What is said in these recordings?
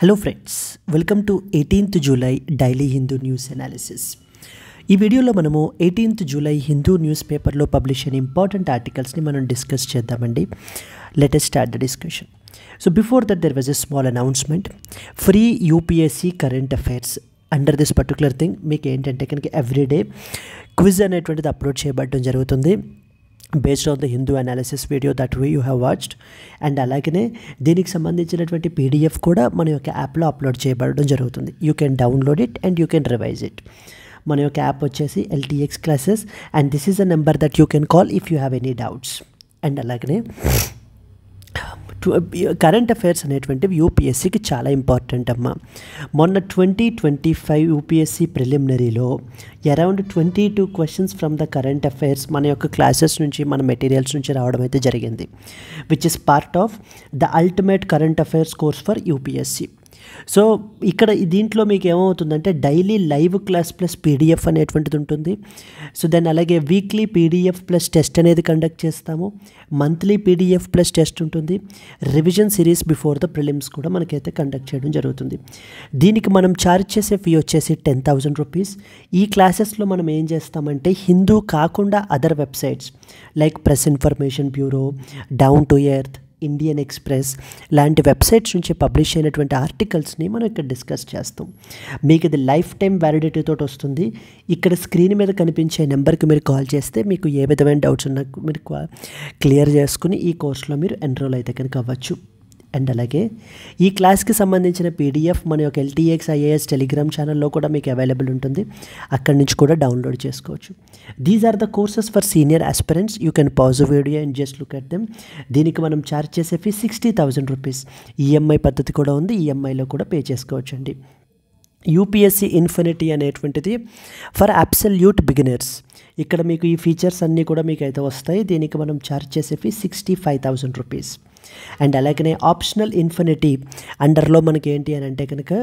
Hello friends, welcome to 18th July daily Hindu news analysis. ఈ వీడియోలో మనము 18th జూలై హిందూ న్యూస్ పేపర్లో పబ్లిష్ అయిన ఇంపార్టెంట్ ఆర్టికల్స్ని మనం డిస్కస్ చేద్దామండి. Let us start the discussion. So before that there was a small announcement. Free UPSC current affairs under this particular thing మీకు ఏంటంటే కనుక ఎవ్రీడే క్విజ్ అనేటువంటిది అప్లోడ్ చేయబడడం జరుగుతుంది based on the Hindu analysis video that you have watched. And అలాగనే దీనికి సంబంధించినటువంటి PDF కూడా మన యొక్క యాప్లో అప్లోడ్ చేయబడడం జరుగుతుంది. You can download it and you can revise it. మన యొక్క యాప్ వచ్చేసి LTX classes and this is a number that you can call if you have any doubts. And అలాగనే కరెంట్ అఫైర్స్ అనేటువంటివి యూపీఎస్సీకి చాలా ఇంపార్టెంట్ అమ్మ. మొన్న 2025 యూపీఎస్సీ ప్రిలిమినరీలో around 22 questions from the current affairs మన యొక్క క్లాసెస్ నుంచి మన మెటీరియల్స్ నుంచి రావడం అయితే జరిగింది, which is part of the ultimate current affairs course for UPSC. So ఇక్కడ దీంట్లో మీకు ఏమవుతుందంటే daily live class plus PDF అనేటువంటిది ఉంటుంది. సో దెన్ అలాగే వీక్లీ పీడిఎఫ్ ప్లస్ టెస్ట్ అనేది కండక్ట్ చేస్తాము. మంత్లీ పీడిఎఫ్ ప్లస్ టెస్ట్ ఉంటుంది. Revision series before the prelims కూడా మనకైతే కండక్ట్ చేయడం జరుగుతుంది. దీనికి మనం ఛార్జ్ చేసే ఫీ వచ్చేసి 10,000 రూపీస్. ఈ క్లాసెస్లో మనం ఏం చేస్తామంటే హిందూ కాకుండా other websites like press information bureau, down to earth, Indian express లాంటి వెబ్సైట్స్ నుంచి పబ్లిష్ అయినటువంటి ఆర్టికల్స్ని మనం ఇక్కడ డిస్కస్ చేస్తాం. మీకు ఇది లైఫ్ టైం వ్యాలిడిటీతో వస్తుంది. ఇక్కడ స్క్రీన్ మీద కనిపించే నెంబర్కి మీరు కాల్ చేస్తే మీకు ఏ విధమైన డౌట్స్ ఉన్నా మీరు క్లియర్ చేసుకుని ఈ కోర్సులో మీరు ఎన్రోల్ అయితే కనుక అవ్వచ్చు. అండ్ అలాగే ఈ క్లాస్కి సంబంధించిన పీడిఎఫ్ మన యొక్క LTX IAS టెలిగ్రామ్ ఛానల్లో కూడా మీకు అవైలబుల్ ఉంటుంది. అక్కడి నుంచి కూడా డౌన్లోడ్ చేసుకోవచ్చు. These are the courses for senior aspirants. You can pause video and just look at them. దీనికి మనం ఛార్జ్ చేసే ఫీ 60,000 రూపీస్. ఈఎంఐ పద్ధతి కూడా ఉంది, ఈఎంఐలో కూడా పే చేసుకోవచ్చు అండి. యూపీఎస్సీ ఇన్ఫినిటీ అనేటువంటిది ఫర్ అబ్సల్యూట్ బిగినర్స్. ఇక్కడ మీకు ఈ ఫీచర్స్ అన్నీ కూడా మీకు అయితే వస్తాయి. దీనికి మనం ఛార్జ్ చేసే ఫీ 65,000 రూపీస్. అండ్ అలాగనే ఆప్షనల్ ఇన్ఫినిటీ అండర్లో మనకి ఏంటి అని అంటే కనుక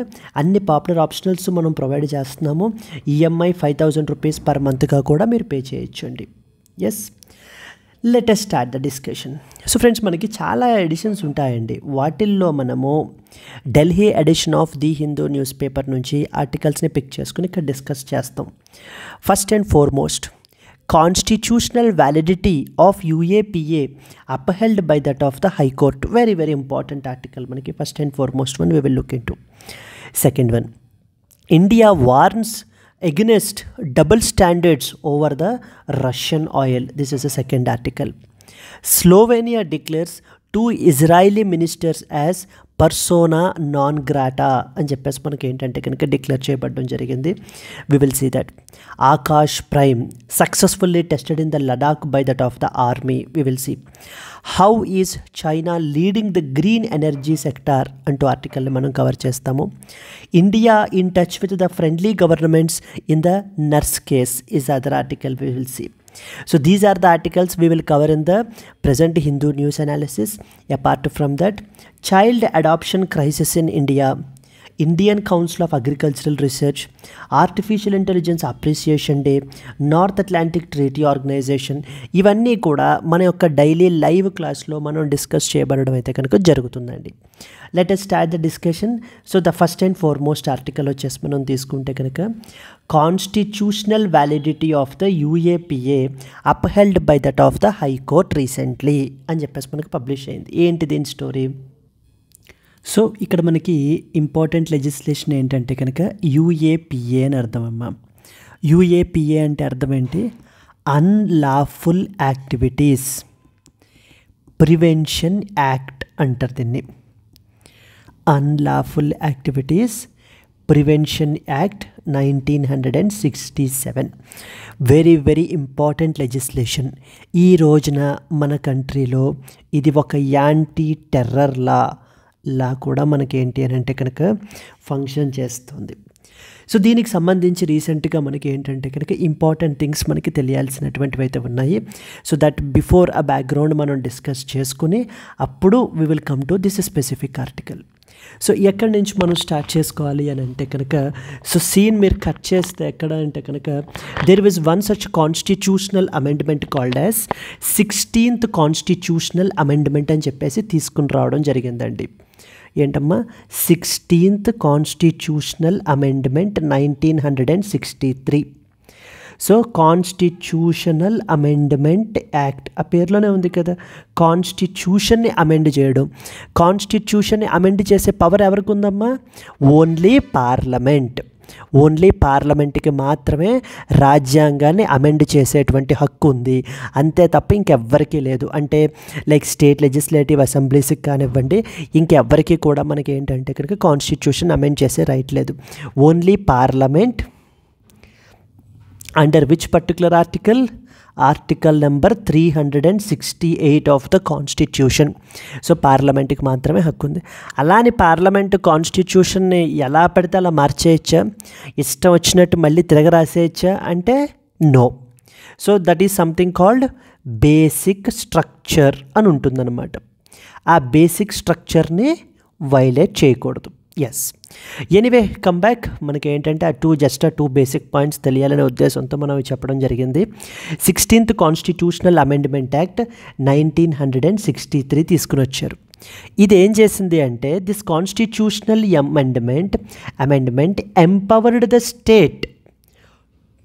అన్ని పాపులర్ ఆప్షనల్స్ మనం ప్రొవైడ్ చేస్తున్నాము. ఈఎంఐ 5,000 రూపీస్ పర్ మంత్గా కూడా మీరు పే చేయొచ్చు అండి. Yes, let us start the discussion. So friends, మనకి చాలా ఎడిషన్స్ ఉంటాయండి. వాటిల్లో మనము Delhi edition of the Hindu newspaper నుంచి ఆర్టికల్స్ని పిక్ చేసుకుని ఇక్కడ డిస్కస్ చేస్తాం. First and foremost, constitutional validity of UAPA upheld by that of the High Court. Very very important article manaki. First and foremost one we will look into. Second one, India warns against double standards over the Russian oil. This is a second article. Slovenia declares 2 Israeli ministers as persona non grata అని చెప్పేసి మనకి ఏంటంటే కనుక declare చేయబడడం జరిగింది. We will see that. Akash Prime successfully tested in the Ladakh by that of the army. We will see how is China leading the green energy sector అంటూ ఆర్టికల్ని మనం కవర్ చేస్తాము. India in touch with the friendly governments in the nurse case is other article. We will see. So these are the articles we will cover in the present Hindu news analysis. Apart from that, child adoption crisis in India, Indian Council of Agricultural Research, Artificial Intelligence Appreciation Day, North Atlantic Treaty Organization, ఇవన్నీ కూడా మన యొక్క daily live క్లాస్లో మనం discuss చేయబడడం అయితే కనుక జరుగుతుందండి. Let us start the discussion. So the first and foremost article వచ్చేసి మనం తీసుకుంటే కనుక constitutional validity of the UAPA upheld by that of the high court recently అని చెప్పేసి మనకు పబ్లిష్ అయింది. ఏంటి దీని స్టోరీ? సో ఇక్కడ మనకి ఇంపార్టెంట్ లెజిస్లేషన్ ఏంటంటే కనుక UAPA అని అర్థం అమ్మా. UAPA అంటే అర్థం ఏంటి? అన్లాఫుల్ యాక్టివిటీస్ ప్రివెన్షన్ యాక్ట్ అంటారు దీన్ని. Unlawful activities prevention act 1967. Very very important legislation. ఈ రోజున మన కంట్రీలో ఇది ఒక యాంటీ టెర్రర్ లా కూడా మనకి ఏంటి అని అంటే కనుక ఫంక్షన్ చేస్తుంది. సో దీనికి సంబంధించి రీసెంట్గా మనకి ఏంటంటే కనుక ఇంపార్టెంట్ థింగ్స్ మనకి తెలియాల్సినటువంటివి అయితే ఉన్నాయి. సో దట్ బిఫోర్ ఆ బ్యాక్గ్రౌండ్ మనం డిస్కస్ చేసుకుని అప్పుడు we will come to this specific article. So ఎక్కడి నుంచి మనం స్టార్ట్ చేసుకోవాలి అని అంటే కనుక సో సీన్ మీరు కట్ చేస్తే ఎక్కడ అంటే కనుక there was one such constitutional amendment called as 16th constitutional amendment అని చెప్పేసి తీసుకుని రావడం జరిగిందండి. ఏంటమ్మా 16th constitutional amendment 1963. So constitutional amendment act ఆ పేరులోనే ఉంది కదా, కాన్స్టిట్యూషన్ని అమెండ్ చేయడం. కాన్స్టిట్యూషన్ని అమెండ్ చేసే పవర్ ఎవరికి ఉందమ్మా? Only parliament. ఓన్లీ పార్లమెంట్కి మాత్రమే రాజ్యాంగాన్ని అమెండ్ చేసేటువంటి హక్కు ఉంది, అంతే తప్ప ఇంకెవ్వరికీ లేదు. అంటే లైక్ స్టేట్ లెజిస్లేటివ్ అసెంబ్లీస్కి కానివ్వండి, ఇంకెవ్వరికీ కూడా మనకి ఏంటంటే కనుక కాన్స్టిట్యూషన్ అమెండ్ చేసే రైట్ లేదు. Only parliament. Under which particular article? Article number 368 of the constitution. So పార్లమెంట్కి మాత్రమే హక్కు ఉంది. అలానే పార్లమెంట్ కాన్స్టిట్యూషన్ని ఎలా పడితే అలా మార్చేయచ్చా, ఇష్టం వచ్చినట్టు మళ్ళీ తిరగరాసేయచ్చా అంటే no. So that is something called basic structure అని ఉంటుందన్నమాట. ఆ బేసిక్ స్ట్రక్చర్ని వైలేట్ చేయకూడదు. Yes, anyway come back. మనకి ఏంటంటే జస్ట్ టూ బేసిక్ పాయింట్స్ తెలియాలనే ఉద్దేశంతో మనం చెప్పడం జరిగింది. 16th కాన్స్టిట్యూషనల్ అమెండ్మెంట్ యాక్ట్ 1963 తీసుకుని వచ్చారు. ఇది ఏం చేసింది అంటే this constitutional amendment empowered the state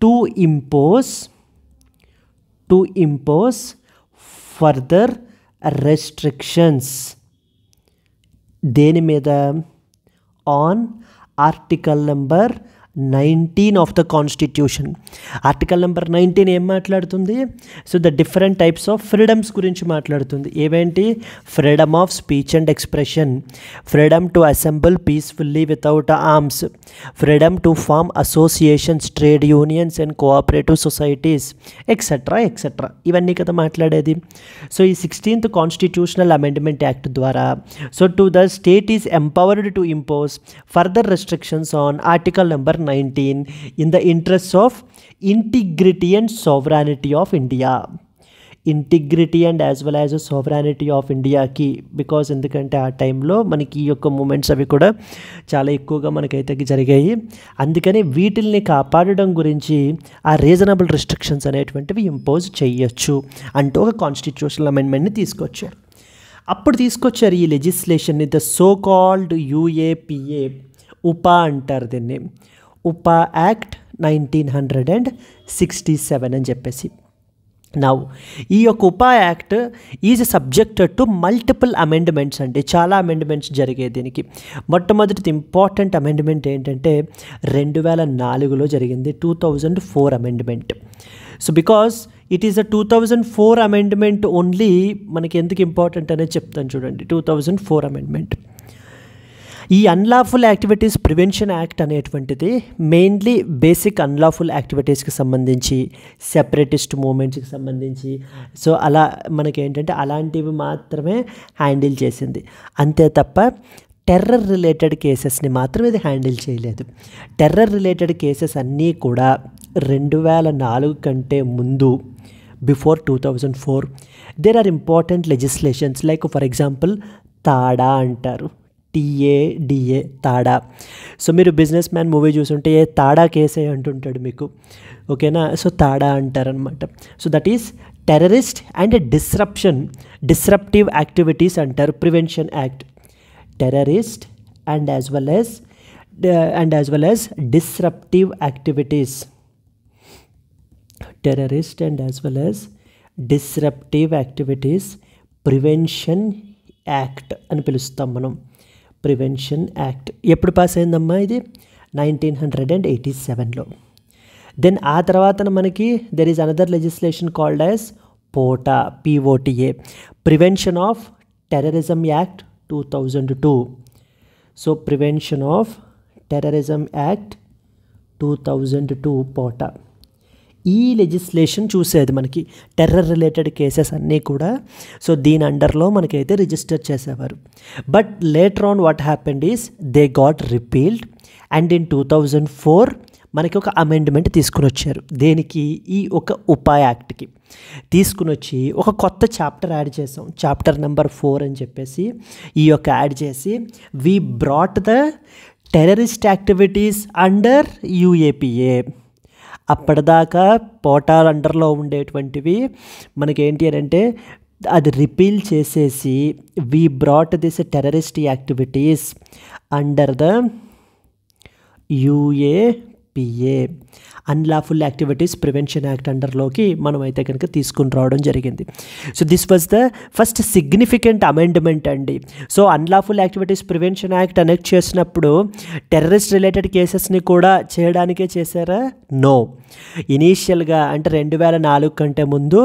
to impose further restrictions. దేని మీద? On article number 19 of the constitution. Article number 19 ఏం మాట్లాడుతుంది? So the different types of freedoms గురించి మాట్లాడుతుంది. ఏవేంటి? Freedom of speech and expression, freedom to assemble peacefully without arms, freedom to form associations, trade unions and cooperative societies, etcetera etcetera. ఇవన్నీ కదా మాట్లాడేది. So ఈ 16th constitutional amendment act ద్వారా so to the state is empowered to impose further restrictions on article number 19 in the interests of integrity and sovereignty of India. Integrity and as well as sovereignty of ఇండియాకి, because ఎందుకంటే ఆ టైంలో మనకి ఈ యొక్క moments అవి కూడా చాలా ఎక్కువగా మనకైతే జరిగాయి. అందుకని వీటిల్ని కాపాడడం గురించి ఆ రీజనబుల్ రిస్ట్రిక్షన్స్ అనేటువంటివి ఇంపోజ్ చేయొచ్చు అంటూ ఒక కాన్స్టిట్యూషనల్ అమెండ్మెంట్ని తీసుకొచ్చారు. అప్పుడు తీసుకొచ్చారు ఈ లెజిస్లేషన్ని, ద సో కాల్డ్ UAPA, ఉపా అంటారు దీన్ని, ఉపా యాక్ట్ 1967 అని చెప్పేసి. నౌ ఈ యొక్క UAPA act is subjected to multiple amendments అండి. చాలా అమెండ్మెంట్స్ జరిగాయి దీనికి. మొట్టమొదటి ఇంపార్టెంట్ అమెండ్మెంట్ ఏంటంటే 2004లో జరిగింది, 2004 amendment. So because it is a 2004 amendment only. మనకి ఎందుకు ఇంపార్టెంట్ అనేది చెప్తాను చూడండి. 2004 అమెండ్మెంట్. ఈ అన్లాఫుల్ యాక్టివిటీస్ ప్రివెన్షన్ యాక్ట్ అనేటువంటిది మెయిన్లీ బేసిక్ అన్లాఫుల్ యాక్టివిటీస్కి సంబంధించి, సెపరేటిస్ట్ మూమెంట్స్కి సంబంధించి, సో అలా మనకి ఏంటంటే అలాంటివి మాత్రమే హ్యాండిల్ చేసింది. అంతే తప్ప టెర్రర్ రిలేటెడ్ కేసెస్ని మాత్రం ఇది హ్యాండిల్ చేయలేదు. టెర్రర్ రిలేటెడ్ కేసెస్ అన్నీ కూడా 2004 కంటే ముందు, before 2004 there are important legislations. Like for example TADA అంటారు, TADA, తాడా. సో మీరు బిజినెస్ మ్యాన్ మూవీ చూసుంటే ఏ తాడా కేసే అంటుంటాడు మీకు, ఓకేనా? సో తాడా అంటారనమాట. So that is terrorist and disruptive activities అంటారు prevention act. Terrorist and as well as disruptive activities, terrorist and as well as disruptive activities prevention act అని పిలుస్తాం మనం. ప్రివెన్షన్ యాక్ట్ ఎప్పుడు పాస్ అయిందమ్మా? ఇది 1987లో. దెన్ ఆ తర్వాత మనకి there is another legislation called as POTA, prevention of terrorism act 2002. So prevention of terrorism act 2002 POTA. ఈ లెజిస్లేషన్ చూసేది మనకి టెర్రర్ రిలేటెడ్ కేసెస్ అన్నీ కూడా. సో దీని అండర్లో మనకైతే రిజిస్టర్ చేసేవారు. But later on what happened is they got repealed and in 2004 మనకి ఒక అమెండ్మెంట్ తీసుకుని వచ్చారు. దేనికి? ఈ ఒక ఉపా యాక్ట్కి తీసుకుని వచ్చి ఒక కొత్త చాప్టర్ యాడ్ చేసాం, చాప్టర్ నెంబర్ 4 అని చెప్పేసి ఈ యొక్క యాడ్ చేసి we brought the terrorist activities under UAPA. అప్పటిదాకా పోటా అండర్లో ఉండేటువంటివి మనకేంటి అని అంటే అది రిపీల్ చేసేసి we brought this terrorist activities under the UAPA unlawful activities prevention act అండర్లోకి మనం అయితే కనుక తీసుకుని రావడం జరిగింది. So this was the first significant amendment అండి. So unlawful activities prevention act enact చేసినప్పుడు టెర్రరిస్ట్ రిలేటెడ్ కేసెస్ని కూడా చేయడానికే చేశారా? నో. ఇనీషియల్గా అంటే 2004 కంటే ముందు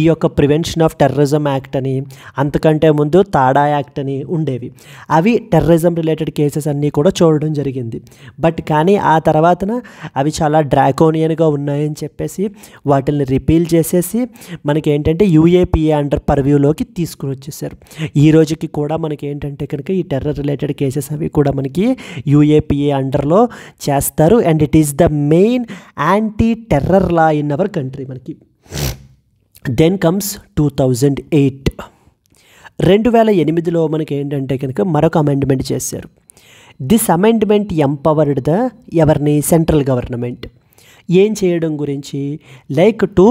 ఈ యొక్క ప్రివెన్షన్ ఆఫ్ టెర్రరిజం యాక్ట్ అని, అంతకంటే ముందు తాడా యాక్ట్ అని ఉండేవి. అవి టెర్రరిజం రిలేటెడ్ కేసెస్ అన్నీ కూడా చూడడం జరిగింది. బట్ కానీ ఆ తర్వాతన అవి చాలా డ్రాకోనియన్గా ఉన్నాయని చెప్పేసి వాటిని రిపీల్ చేసేసి మనకి ఏంటంటే UAPA అండర్ పర్వ్యూలోకి తీసుకుని వచ్చేసారు. ఈ రోజుకి కూడా మనకి ఏంటంటే కనుక ఈ టెర్రర్ రిలేటెడ్ కేసెస్ అవి కూడా మనకి UAPA అండర్లో చేస్తారు. And it is the main anti terror law in our country మనకి. Then comes 2008. 2008లో మనకి ఏంటంటే కనుక మరొక అమెండ్మెంట్ చేశారు. దిస్ అమెండ్మెంట్ ఎంపవర్డ్ ద ఎవరిని? Central government. ఏం చేయడం గురించి? లైక్ టు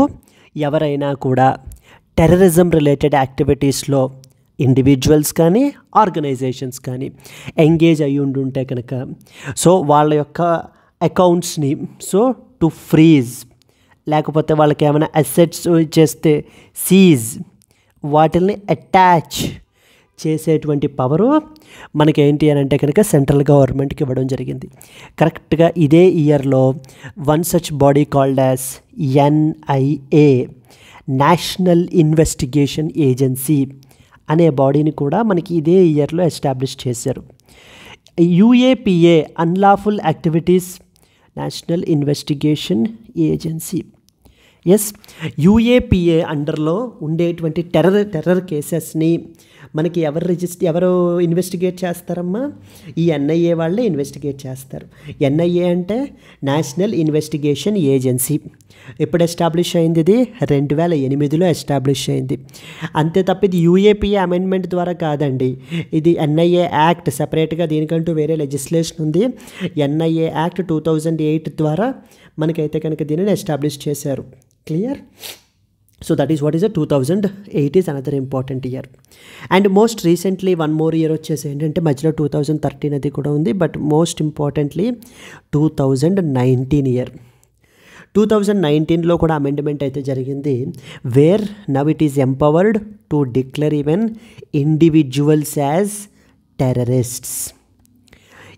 ఎవరైనా కూడా టెర్రరిజం రిలేటెడ్ యాక్టివిటీస్లో ఇండివిజువల్స్ కానీ ఆర్గనైజేషన్స్ కానీ ఎంగేజ్ అయ్యి ఉండుంటే కనుక సో వాళ్ళ యొక్క అకౌంట్స్ని సో టు ఫ్రీజ్, లేకపోతే వాళ్ళకి ఏమైనా అసెట్స్ చేస్తే సీజ్, వాటిల్ని అటాచ్ చేసేటువంటి పవరు మనకి ఏంటి అని అంటే కనుక సెంట్రల్ గవర్నమెంట్కి ఇవ్వడం జరిగింది. కరెక్ట్గా ఇదే ఇయర్లో one such body called as NIA national investigation agency అనే బాడీని కూడా మనకి ఇదే ఇయర్లో ఎస్టాబ్లిష్ చేశారు. UAPA unlawful activities national investigation agency. Yes, UAPA అండర్లో ఉండేటువంటి టెర్రర్ కేసెస్ని మనకి ఎవరు ఇన్వెస్టిగేట్ చేస్తారమ్మా? ఈ NIA వాళ్ళే ఇన్వెస్టిగేట్ చేస్తారు. NIA అంటే నేషనల్ ఇన్వెస్టిగేషన్ ఏజెన్సీ. ఎప్పుడు ఎస్టాబ్లిష్ అయింది? ఇది 2008లో ఎస్టాబ్లిష్ అయింది. అంతే తప్ప ఇది UAPA అమెండ్మెంట్ ద్వారా కాదండి. ఇది NIA యాక్ట్ సపరేట్గా, దీనికంటూ వేరే లెజిస్లేషన్ ఉంది. NIA యాక్ట్ 2008 ద్వారా మనకైతే కనుక దీనిని ఎస్టాబ్లిష్ చేశారు. Clear? So that is what is a 2008 is another important year. And most recently one more year వచ్చేసి ఏంటంటే మధ్యలో 2013 అది కూడా ఉంది. But most importantly 2019 year. 2019లో కూడా అమెండ్మెంట్ అయితే జరిగింది. Where now it is empowered to declare even individuals as terrorists.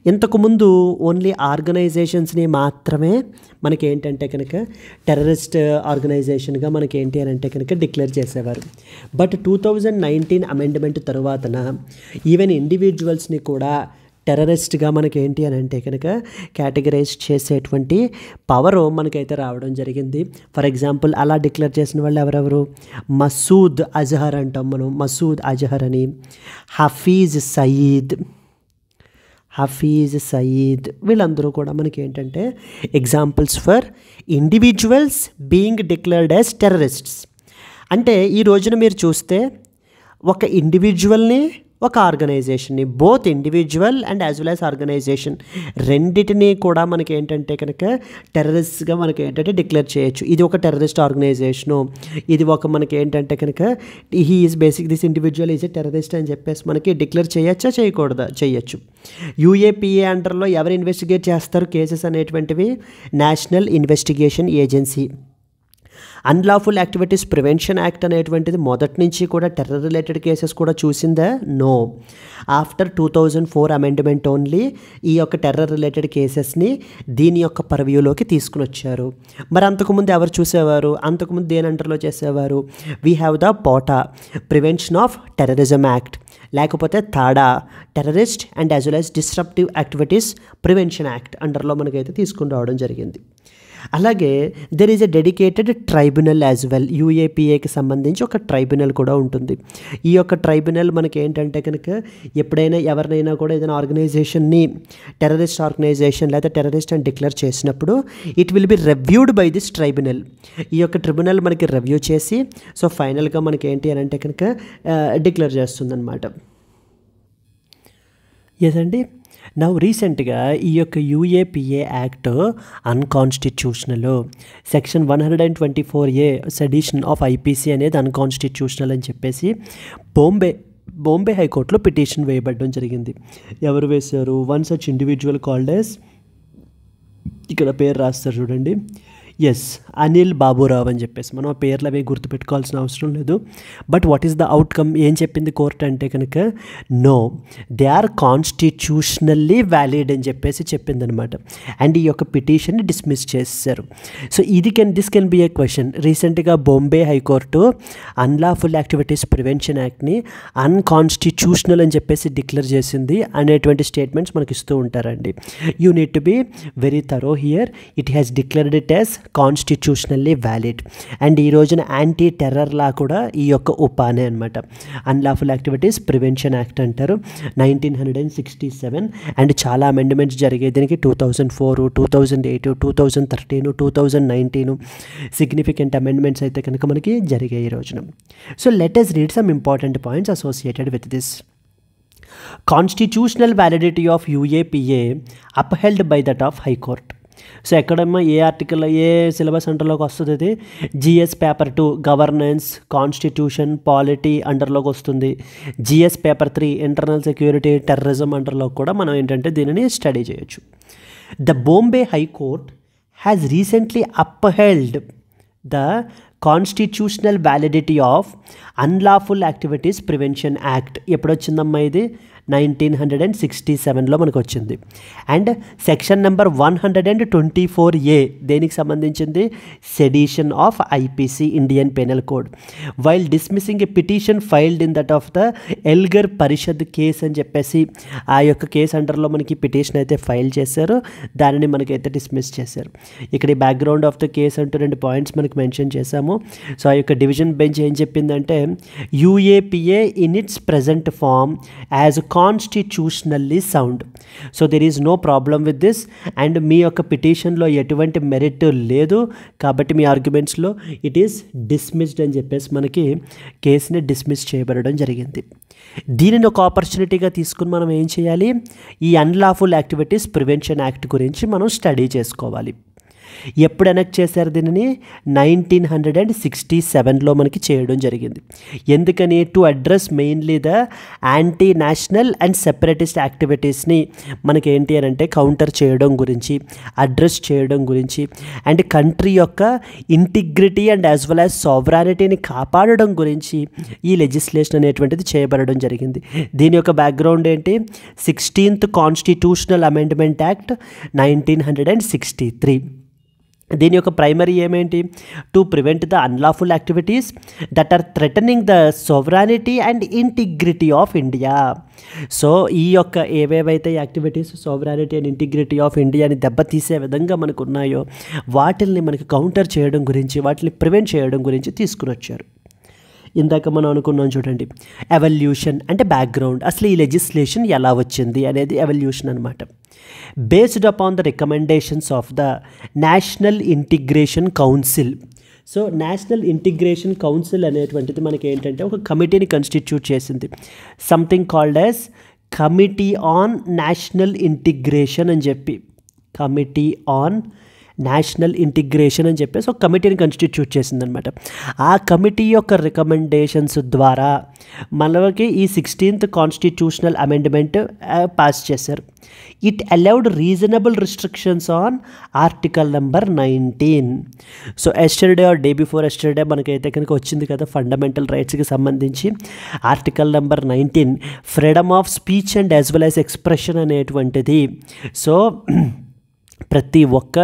ఇంతకుముందు ఓన్లీ ఆర్గనైజేషన్స్ని మాత్రమే మనకి ఏంటంటే కనుక టెర్రరిస్ట్ ఆర్గనైజేషన్గా మనకి ఏంటి అని అంటే కనుక డిక్లేర్ చేసేవారు. బట్ 2019 అమెండ్మెంట్ తరువాతన ఈవెన్ ఇండివిజువల్స్ని కూడా టెర్రరిస్ట్గా మనకి ఏంటి అని అంటే కనుక కేటగరైజ్ చేసేటువంటి పవర్ మనకైతే రావడం జరిగింది. ఫర్ ఎగ్జాంపుల్ అలా డిక్లేర్ చేసిన వాళ్ళు ఎవరెవరు? మసూద్ అజహర్ అంటాం మనం, మసూద్ అజహర్ అని, హఫీజ్ సయీద్, వీళ్ళందరూ కూడా మనకి ఏంటంటే examples for individuals being declared as terrorists. అంటే ఈ రోజున మీరు చూస్తే ఒక ఇండివిజువల్ని ఒక ఆర్గనైజేషన్ని, both individual and as well as organisation రెండింటినీ కూడా మనకి ఏంటంటే కనుక టెర్రరిస్ట్గా మనకి ఏంటంటే డిక్లేర్ చేయొచ్చు. ఇది ఒక టెర్రరిస్ట్ ఆర్గనైజేషను, ఇది ఒక మనకి ఏంటంటే కనుక he is basic this individual is a terrorist అని చెప్పేసి మనకి డిక్లేర్ చేయొచ్చా చేయకూడదా? చేయొచ్చు. UAPA అండర్లో ఎవరు ఇన్వెస్టిగేట్ చేస్తారు కేసెస్ అనేటువంటివి? National investigation agency. Unlawful activities prevention act అనేటువంటిది మొదటి నుంచి కూడా టెర్రర్ రిలేటెడ్ కేసెస్ కూడా చూసిందా? నో. ఆఫ్టర్ 2004 అమెండ్మెంట్ ఓన్లీ ఈ యొక్క టెర్రర్ రిలేటెడ్ కేసెస్ని దీని యొక్క పర్వ్యూలోకి తీసుకుని వచ్చారు. మరి అంతకుముందు ఎవరు చూసేవారు? అంతకుముందు దేని అండర్లో చేసేవారు? We have the POTA prevention of terrorism act, లేకపోతే TADA terrorist and as well as disruptive activities prevention act అండర్లో మనకైతే తీసుకుని రావడం జరిగింది. అలాగే there is a dedicated tribunal as well. UAPAకి సంబంధించి ఒక ట్రైబ్యునల్ కూడా ఉంటుంది. ఈ యొక్క ట్రైబ్యునల్ మనకి ఏంటంటే కనుక ఎప్పుడైనా ఎవరినైనా కూడా ఏదైనా ఆర్గనైజేషన్ని టెర్రరిస్ట్ ఆర్గనైజేషన్ లేదా టెర్రరిస్ట్ అని డిక్లేర్ చేసినప్పుడు it will be reviewed by this tribunal. ఈ యొక్క ట్రిబ్యునల్ మనకి రివ్యూ చేసి సో ఫైనల్గా మనకి ఏంటి అని అంటే కనుక డిక్లేర్ చేస్తుందన్నమాట. ఎస్ అండి. నౌ రీసెంట్గా ఈ యొక్క UAPA act unconstitutional, section 124A sedition of IPC అనేది అన్కాన్స్టిట్యూషనల్ అని చెప్పేసి బాంబే హైకోర్టులో పిటిషన్ వేయబడడం జరిగింది. ఎవరు వేశారు? One such individual called as, ఇక్కడ పేరు రాస్తారు చూడండి, ఎస్, అనిల్ బాబురావ్ అని చెప్పేసి. మనం ఆ పేర్లు అవి గుర్తుపెట్టుకోవాల్సిన అవసరం లేదు. But what is the outcome? ఏం చెప్పింది కోర్టు అంటే కనుక, no, they are constitutionally valid అని చెప్పేసి చెప్పిందనమాట. అండ్ ఈ యొక్క పిటిషన్ని డిస్మిస్ చేశారు. So this can be a question. రీసెంట్గా Bombay high court unlawful activities prevention యాక్ట్ని అన్కాన్స్టిట్యూషనల్ అని చెప్పేసి డిక్లేర్ చేసింది అనేటువంటి స్టేట్మెంట్స్ మనకి ఇస్తూ ఉంటారండి. You need to be very thorough here. It has declared it as constitutionally valid. And ఈ రోజున యాంటీ టెర్రర్ లా కూడా ఈ యొక్క ఉపానే అనమాట. అన్లాఫుల్ యాక్టివిటీస్ ప్రివెన్షన్ యాక్ట్ అంటారు, 1967. అండ్ చాలా అమెండ్మెంట్స్ జరిగాయి దీనికి. 2004, 2008, 2013, 2019 సిగ్నిఫికెంట్ అమెండ్మెంట్స్ అయితే కనుక మనకి జరిగాయి ఈ రోజున. So let us read some important points associated with this. Constitutional validity of UAPA upheld by that of High Court. So ఎక్కడమ్మా ఏ ఆర్టికల్ ఏ సిలబస్ అండర్లోకి వస్తుంది? అది GS paper 2 governance, constitution, polity అండర్లోకి వస్తుంది. GS paper 3 internal security, terrorism అండర్లోకి కూడా మనం ఏంటంటే దీనిని స్టడీ చేయొచ్చు. The Bombay high court has recently upheld the constitutional validity of unlawful activities prevention act. ఎప్పుడు వచ్చిందమ్మా ఇది? 1967లో మనకు వచ్చింది. అండ్ సెక్షన్ నెంబర్ 124A దేనికి సంబంధించింది? Sedition of IPC, Indian penal code. While dismissing a petition filed in that of the Elgar Parishad case అని చెప్పేసి ఆ యొక్క కేసు అండర్లో మనకి పిటిషన్ అయితే ఫైల్ చేశారు. దానిని మనకైతే డిస్మిస్ చేశారు. ఇక్కడ ఈ బ్యాక్గ్రౌండ్ ఆఫ్ ద కేస్ అంటూ 2 పాయింట్స్ మనకి మెన్షన్ చేశాము. సో ఆ యొక్క డివిజన్ బెంచ్ ఏం చెప్పిందంటే, UAPA in its present form as constitutionally sound. So there is no problem with this. And మీ యొక్క పిటిషన్లో ఎటువంటి మెరిట్ లేదు కాబట్టి మీ ఆర్గ్యుమెంట్స్లో ఇట్ ఈస్ డిస్మిస్డ్ అని చెప్పేసి మనకి కేసుని డిస్మిస్ చేయబడడం జరిగింది. దీనిని ఒక ఆపర్చునిటీగా తీసుకుని మనం ఏం చేయాలి? ఈ అన్లాఫుల్ యాక్టివిటీస్ ప్రివెన్షన్ యాక్ట్ గురించి మనం స్టడీ చేసుకోవాలి. ఎప్పుడు ఎనెక్ట్ చేశారు దీనిని? 1967లో మనకి చేయడం జరిగింది. ఎందుకని? To address mainly the anti national and separatist యాక్టివిటీస్ని మనకి ఏంటి అని అంటే కౌంటర్ చేయడం గురించి, అడ్రస్ చేయడం గురించి, అండ్ కంట్రీ యొక్క integrity and as well as సావరానిటీని కాపాడడం గురించి ఈ లెజిస్లేషన్ అనేటువంటిది చేయబడడం జరిగింది. దీని యొక్క బ్యాక్గ్రౌండ్ ఏంటి? 16th constitutional amendment act 1963. దీని యొక్క ప్రైమరీ ఏమేంటి? To prevent the unlawful activities that are threatening the sovereignty and integrity of India. So ఈ యొక్క ఏవేవైతే activities sovereignty and integrity of ఇండియాని దెబ్బతీసే విధంగా మనకు ఉన్నాయో వాటిల్ని మనకి కౌంటర్ చేయడం గురించి, వాటిని ప్రివెంట్ చేయడం గురించి తీసుకుని వచ్చారు. ఇందాక మనం అనుకున్నాం చూడండి, ఎవల్యూషన్ అంటే బ్యాక్గ్రౌండ్, అసలు ఈ లెజిస్లేషన్ ఎలా వచ్చింది అనేది ఎవల్యూషన్ అనమాట. Based upon the recommendations of the national integration council. So national integration council అనేటువంటిది మనకి ఏంటంటే ఒక కమిటీని కన్స్టిట్యూట్ చేసింది. Something called as committee on national integration అని చెప్పి, కమిటీ ఆన్ నేషనల్ ఇంటిగ్రేషన్ అని చెప్పేసి ఒక కమిటీని కన్స్టిట్యూట్ చేసిందనమాట. ఆ కమిటీ యొక్క రికమెండేషన్స్ ద్వారా మనకి ఈ 16th కాన్స్టిట్యూషనల్ అమెండ్మెంట్ పాస్ చేశారు. It allowed reasonable restrictions on article number 19. So yesterday or day before yesterday మనకైతే కనుక వచ్చింది కదా ఫండమెంటల్ రైట్స్కి సంబంధించి article number 19 freedom of speech and as well as expression అనేటువంటిది. సో ప్రతి ఒక్క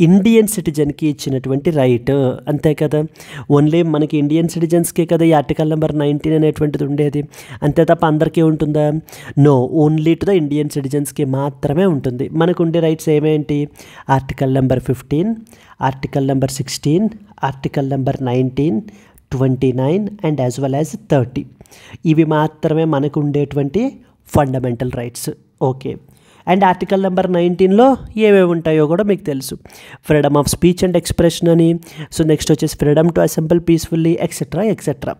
ఇండియన్ సిటిజన్కి ఇచ్చినటువంటి రైట్, అంతే కదా. ఓన్లీ మనకి ఇండియన్ సిటిజన్స్కే కదా ఈ ఆర్టికల్ నెంబర్ 19 అనేటువంటిది ఉండేది, అంతే తప్ప అందరికీ ఉంటుందా? No, only to the Indian సిటిజన్స్కి మాత్రమే ఉంటుంది. మనకు ఉండే రైట్స్ ఏమేంటి? Article number 15, article number 16, article number 19, 29 and as well as 30. ఇవి మాత్రమే మనకు ఉండేటువంటి fundamental rights. Okay. And article number 19లో ఏవేవి ఉంటాయో కూడా మీకు తెలుసు. Freedom of speech and expression అని. సో నెక్స్ట్ వచ్చేసి freedom to assemble peacefully etcetera etcetera.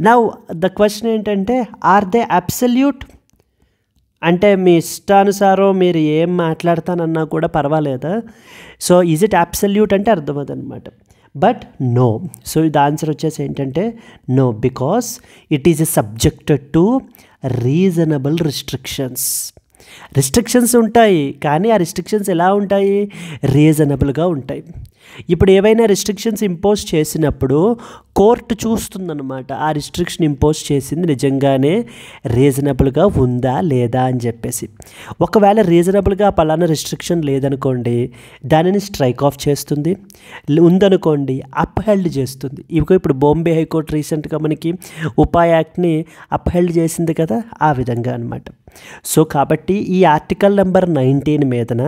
Now the question ఏంటంటే, ఆర్ దే అబ్సల్యూట్ అంటే మీ ఇష్టానుసారం మీరు ఏం మాట్లాడతానన్నా కూడా పర్వాలేదా? సో ఈజ్ ఇట్ అబ్సల్యూట్ అంటే అర్థం అదనమాట. But no. సో ఇది ఆన్సర్ వచ్చేసి ఏంటంటే no, because it is subjected to reasonable restrictions ఉంటాయి, కానీ ఆ రిస్ట్రిక్షన్స్ ఎలా ఉంటాయి? రీజనబుల్గా ఉంటాయి. ఇప్పుడు ఏవైనా రిస్ట్రిక్షన్స్ ఇంపోజ్ చేసినప్పుడు కోర్టు చూస్తుందన్నమాట, ఆ రిస్ట్రిక్షన్ ఇంపోజ్ చేసింది నిజంగానే రీజనబుల్గా ఉందా లేదా అని చెప్పేసి. ఒకవేళ రీజనబుల్గా పలానా రిస్ట్రిక్షన్ లేదనుకోండి, దానిని స్ట్రైక్ ఆఫ్ చేస్తుంది. ఉందనుకోండి అప్హెల్డ్ చేస్తుంది. ఇప్పుడు బాంబే హైకోర్టు రీసెంట్గా మనకి ఉపా యాక్ట్ని అప్హెల్డ్ చేసింది కదా, ఆ విధంగా అనమాట. సో కాబట్టి ఈ ఆర్టికల్ నెంబర్ 19 మీదన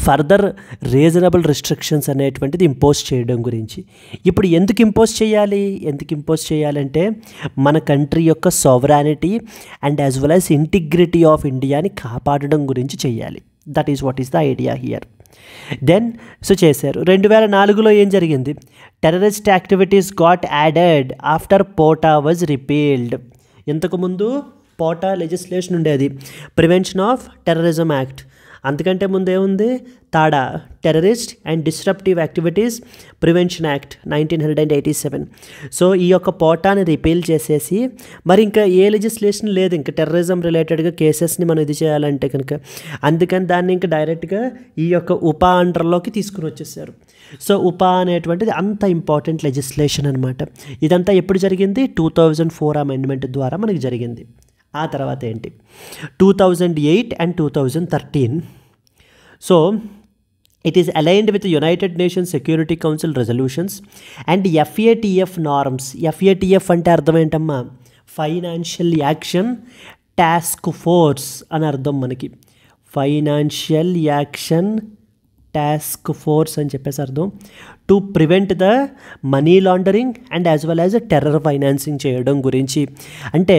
ఫర్దర్ రీజనబుల్ రిస్ట్రిక్షన్స్ అనేటువంటిది ఇంపోజ్ చేయడం గురించి. ఇప్పుడు ఎందుకు ఇంపోజ్ చేయాలంటే మన కంట్రీ యొక్క sovereignty and as well as integrity of ఇండియాని కాపాడడం గురించి చేయాలి. That is what is the idea here. Then so చేశారు. 2004లో ఏం జరిగింది? Terrorist activities got added after POTA was repealed. ఇంతకుముందు పోటా లెజిస్లేషన్ ఉండేది, ప్రివెన్షన్ ఆఫ్ టెర్రరిజం యాక్ట్. అంతకంటే ముందేముంది? TADA, terrorist and disruptive activities prevention act 1987. So ఈ యొక్క పోటాని రిపీల్ చేసేసి మరి ఇంకా ఏ లెజిస్లేషన్ లేదు ఇంకా టెర్రరిజం రిలేటెడ్గా కేసెస్ని మనం ఇది చేయాలంటే కనుక, అందుకని దాన్ని ఇంకా డైరెక్ట్గా ఈ యొక్క ఉపా అండర్లోకి తీసుకుని వచ్చేసారు. సో ఉపా అనేటువంటిది అంత ఇంపార్టెంట్ లెజిస్లేషన్ అనమాట. ఇదంతా ఎప్పుడు జరిగింది? 2004 అమెండ్మెంట్ ద్వారా మనకి జరిగింది. ఆ తర్వాత ఏంటి? 2008 and 2013. So it is aligned with the United Nations Security Council resolutions and FATF norms. FATF అంటే అర్థం ఏంటమ్మా? ఫైనాన్షియల్ యాక్షన్ టాస్క్ ఫోర్స్ అని అర్థం మనకి. ఫైనాన్షియల్ యాక్షన్ టాస్క్ ఫోర్స్ అని చెప్పేసి అర్థం. To prevent the money laundering and as well as terror financing చేయడం గురించి. అంటే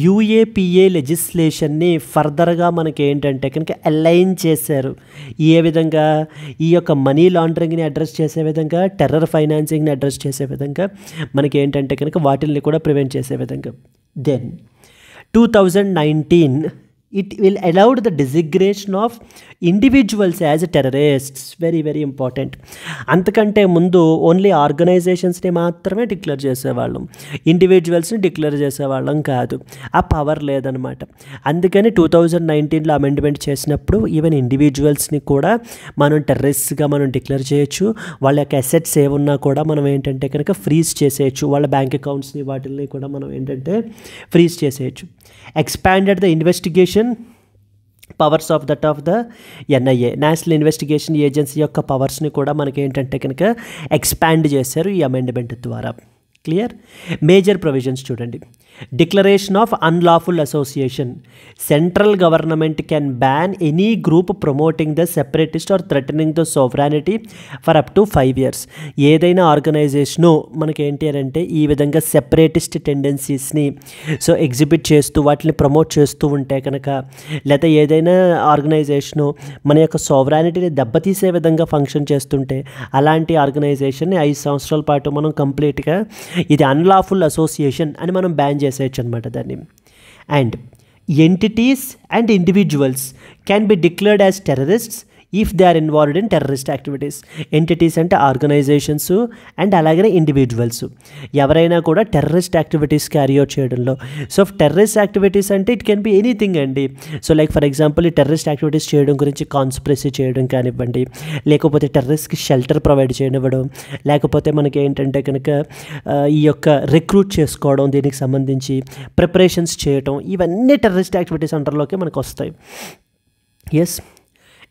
యూఏపిఏ లెజిస్లేషన్ని ఫర్దర్గా మనకి ఏంటంటే కనుక అలైన్ చేశారు. ఏ విధంగా? ఈ యొక్క మనీ లాండరింగ్ని అడ్రస్ చేసే విధంగా, టెర్రర్ ఫైనాన్సింగ్ని అడ్రస్ చేసే విధంగా, మనకి ఏంటంటే కనుక వాటిల్ని కూడా ప్రివెంట్ చేసే విధంగా. Then 2019 it will allow the designation of individuals as terrorists. Very very important. అంతకంటే ముందు ఓన్లీ ఆర్గనైజేషన్స్ని మాత్రమే డిక్లేర్ చేసేవాళ్ళం, ఇండివిజువల్స్ని డిక్లేర్ చేసేవాళ్ళం కాదు. ఆ పవర్ లేదనమాట. అందుకని 2019లో అమెండ్మెంట్ చేసినప్పుడు ఈవెన్ ఇండివిజువల్స్ని కూడా మనం టెర్రరిస్ట్గా మనం డిక్లేర్ చేయొచ్చు. వాళ్ళ యొక్క అసెట్స్ ఏమున్నా కూడా మనం ఏంటంటే కనుక ఫ్రీజ్ చేసేయచ్చు. వాళ్ళ బ్యాంక్ అకౌంట్స్ని వాటిల్ని కూడా మనం ఏంటంటే ఫ్రీజ్ చేసేయచ్చు. Expanded the investigation powers of the NIA, national investigation agency యొక్క పవర్స్ని కూడా మనకి ఏంటంటే కనుక ఎక్స్పాండ్ చేశారు ఈ అమెండ్మెంట్ ద్వారా. క్లియర్? మేజర్ ప్రొవిజన్స్ చూడండి. Declaration of unlawful association. Central government can ban any group promoting the separatist or threatening the sovereignty for up to 5 years. ఏదైనా ఆర్గనైజేషను మనకి ఏంటి అంటే ఈ విధంగా సెపరేటిస్ట్ టెండెన్సీస్ని సో ఎగ్జిబిట్ చేస్తూ వాటిని ప్రమోట్ చేస్తూ ఉంటే కనుక, లేదా ఏదైనా ఆర్గనైజేషను మన యొక్క సోవరానిటీని దెబ్బతీసే విధంగా ఫంక్షన్ చేస్తుంటే అలాంటి ఆర్గనైజేషన్ని 5 సంవత్సరాల పాటు మనం కంప్లీట్గా ఇది అన్లాఫుల్ అసోసియేషన్ అని మనం బ్యాన్ చేసేయచ్చు అనమాట దాన్ని. And entities and individuals can be declared as terrorists if they are involved in terrorist activities. Entities అంటే ఆర్గనైజేషన్స్ అండ్ అలాగే ఇండివిజువల్స్ ఎవరైనా కూడా టెర్రరిస్ట్ యాక్టివిటీస్ క్యారీ అవుట్ చేయడంలో. సో టెర్రరిస్ట్ యాక్టివిటీస్ అంటే ఇట్ కెన్ బి ఎనీథింగ్ అండి. So like for example ఈ terrorist activities చేయడం గురించి కాన్స్పిరసీ చేయడం కానివ్వండి, లేకపోతే టెర్రరిస్ట్కి షెల్టర్ ప్రొవైడ్ చేయనివ్వడం, లేకపోతే మనకి ఏంటంటే కనుక ఈ యొక్క రిక్రూట్ చేసుకోవడం, దీనికి సంబంధించి ప్రిపరేషన్స్ చేయడం, ఇవన్నీ టెర్రరిస్ట్ యాక్టివిటీస్ అండర్లోకి మనకు వస్తాయి. Yes,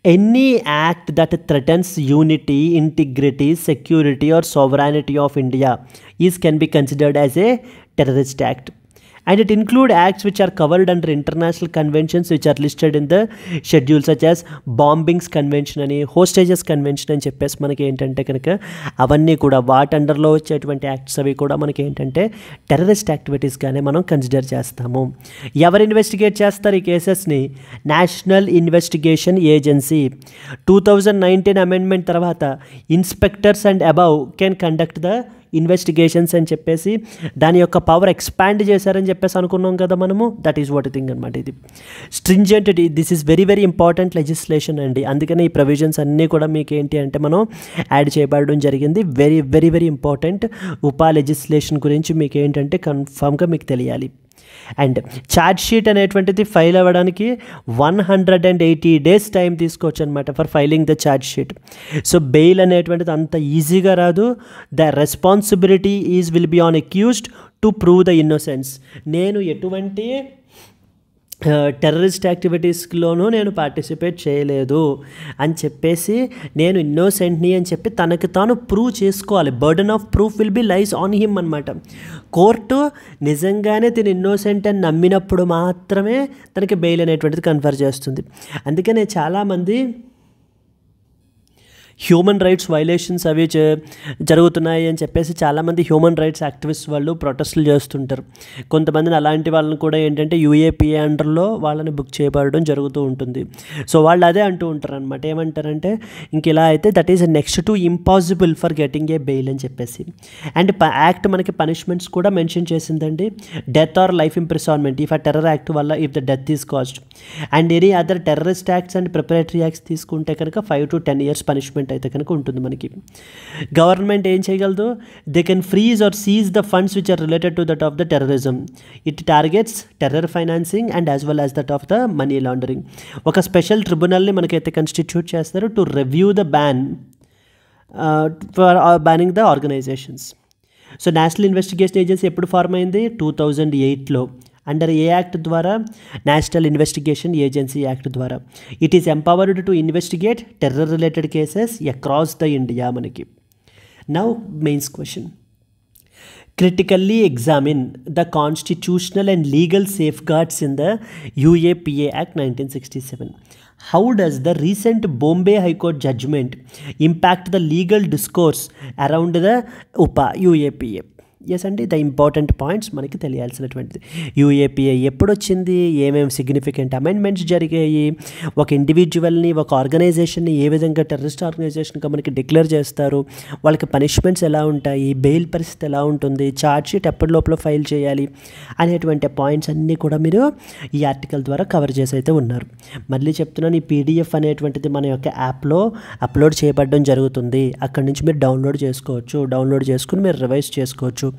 any act that threatens unity, integrity, security or sovereignty of India can be considered as a terrorist act. And it includes acts which are covered under international conventions which are listed in the schedule, such as bombings convention అని, hostages convention అని చెప్పేసి మనకి ఏంటంటే కనుక అవన్నీ కూడా వాటి అండర్లో వచ్చేటువంటి యాక్ట్స్ అవి కూడా మనకి ఏంటంటే టెర్రరిస్ట్ యాక్టివిటీస్గానే మనం కన్సిడర్ చేస్తాము. ఎవరు ఇన్వెస్టిగేట్ చేస్తారు ఈ కేసెస్ని? National investigation agency. 2019 అమెండ్మెంట్ తర్వాత inspectors and above can conduct the investigations అని చెప్పేసి దాని యొక్క పవర్ ఎక్స్పాండ్ చేశారని చెప్పేసి అనుకున్నాం కదా మనము. దట్ ఈస్ వాట్ థింగ్ అనమాట. ఇది stringent, this is very very important legislation అండి. అందుకని ఈ ప్రొవిజన్స్ అన్నీ కూడా మీకు ఏంటి అంటే మనం యాడ్ చేయబడడం జరిగింది. Very very very important. UAPA legislation గురించి మీకు ఏంటంటే కన్ఫామ్గా మీకు తెలియాలి. అండ్ ఛార్జ్ షీట్ అనేటువంటిది ఫైల్ అవ్వడానికి 180 days టైం తీసుకోవచ్చు అనమాట for filing the charge sheet. So bail అనేటువంటిది అంత ఈజీగా రాదు. The responsibility will be on accused to prove the innocence. నేను ఎటువంటి టెర్రరిస్ట్ యాక్టివిటీస్లోనూ నేను పార్టిసిపేట్ చేయలేదు అని చెప్పేసి నేను ఇన్నోసెంట్ని అని చెప్పి తనకి తాను ప్రూవ్ చేసుకోవాలి. Burden of proof will be lies on him అనమాట. కోర్టు నిజంగానే తిను ఇన్నోసెంట్ అని నమ్మినప్పుడు మాత్రమే తనకి బెయిల్ అనేటువంటిది కన్ఫర్ చేస్తుంది. అందుకనే చాలామంది హ్యూమన్ రైట్స్ వైలేషన్స్ అవి జరుగుతున్నాయి అని చెప్పేసి చాలామంది హ్యూమన్ రైట్స్ యాక్టివిస్ట్ వాళ్ళు ప్రొటెస్టులు చేస్తుంటారు. కొంతమందిని అలాంటి వాళ్ళని కూడా ఏంటంటే యూఏపీఏ అండర్లో వాళ్ళని బుక్ చేయబడడం జరుగుతూ ఉంటుంది. సో వాళ్ళు అదే అంటూ ఉంటారు అనమాట. ఏమంటారంటే ఇంక ఇలా అయితే that is next to impossible for getting a bail అని చెప్పేసి. అండ్ యాక్ట్ మనకి పనిష్మెంట్స్ కూడా మెన్షన్ చేసిందండి. డెత్ ఆర్ లైఫ్ ఇంప్రిసాన్మెంట్ ఇఫ్ ఆ టెర్రర్ యాక్ట్ వల్ల if the death is caused. And any other terrorist acts and preparatory acts తీసుకుంటే కనుక 5 to 10 years punishment అయితే కనుక ఉంటుంది మనకి. గవర్నమెంట్ ఏం చేయగలదు? They can freeze or seize the funds which are related to that of the terrorism. It targets terror financing and as well as that of the money laundering. ఒక special ట్రిబ్యునల్ని మనకైతే constitute చేస్తారు to review the ban for banning the organisations. So national investigation agency ఎప్పుడు form అయింది? 2008లో. Under a act ద్వారా? National investigation agency act ద్వారా. It is empowered to investigate terror related cases across the India మనకి. Now mains question. Critically examine the constitutional and legal safeguards in the UAPA Act 1967. How does the recent Bombay High Court judgment impact the legal discourse around the UAPA? Yes అండి, the important points మనకి తెలియాల్సినటువంటిది. UAPA ఎప్పుడు వచ్చింది, ఏమేమి significant amendments జరిగాయి, ఒక ఇండివిజువల్ని ఒక ఆర్గనైజేషన్ని ఏ విధంగా టెర్రరిస్ట్ ఆర్గనైజేషన్గా మనకి డిక్లేర్ చేస్తారు, వాళ్ళకి పనిష్మెంట్స్ ఎలా ఉంటాయి, బెయిల్ పరిస్థితి ఎలా ఉంటుంది, ఛార్జ్ షీట్ ఎప్పటి లోపల ఫైల్ చేయాలి అనేటువంటి పాయింట్స్ అన్నీ కూడా మీరు ఈ ఆర్టికల్ ద్వారా కవర్ చేసి అయితే ఉన్నారు. మళ్ళీ చెప్తున్నాను, ఈ పీడిఎఫ్ అనేటువంటిది మన యొక్క యాప్లో అప్లోడ్ చేయబడడం జరుగుతుంది. అక్కడి నుంచి మీరు డౌన్లోడ్ చేసుకోవచ్చు. డౌన్లోడ్ చేసుకుని మీరు రివైజ్ చేసుకోవచ్చు.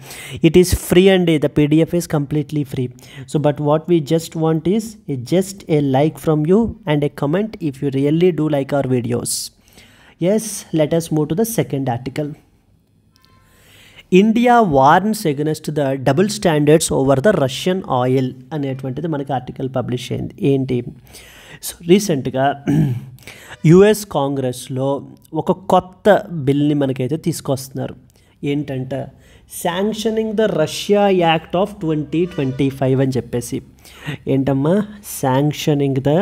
It is free and the PDF is completely free. So but what we just want is just a like from you and a comment if you really do like our videos. Yes, let us move to the second article. India warns against the double standards over the Russian oil అనేటువంటిది మనకి article publish అయింది. ఏంటి? So రీసెంట్గా US కాంగ్రెస్లో ఒక కొత్త బిల్ని మనకైతే తీసుకొస్తున్నారు. ఏంటంటే sanctioning the Russia act of 2025 అని చెప్పేసి. ఏంటమ్మా? Sanctioning the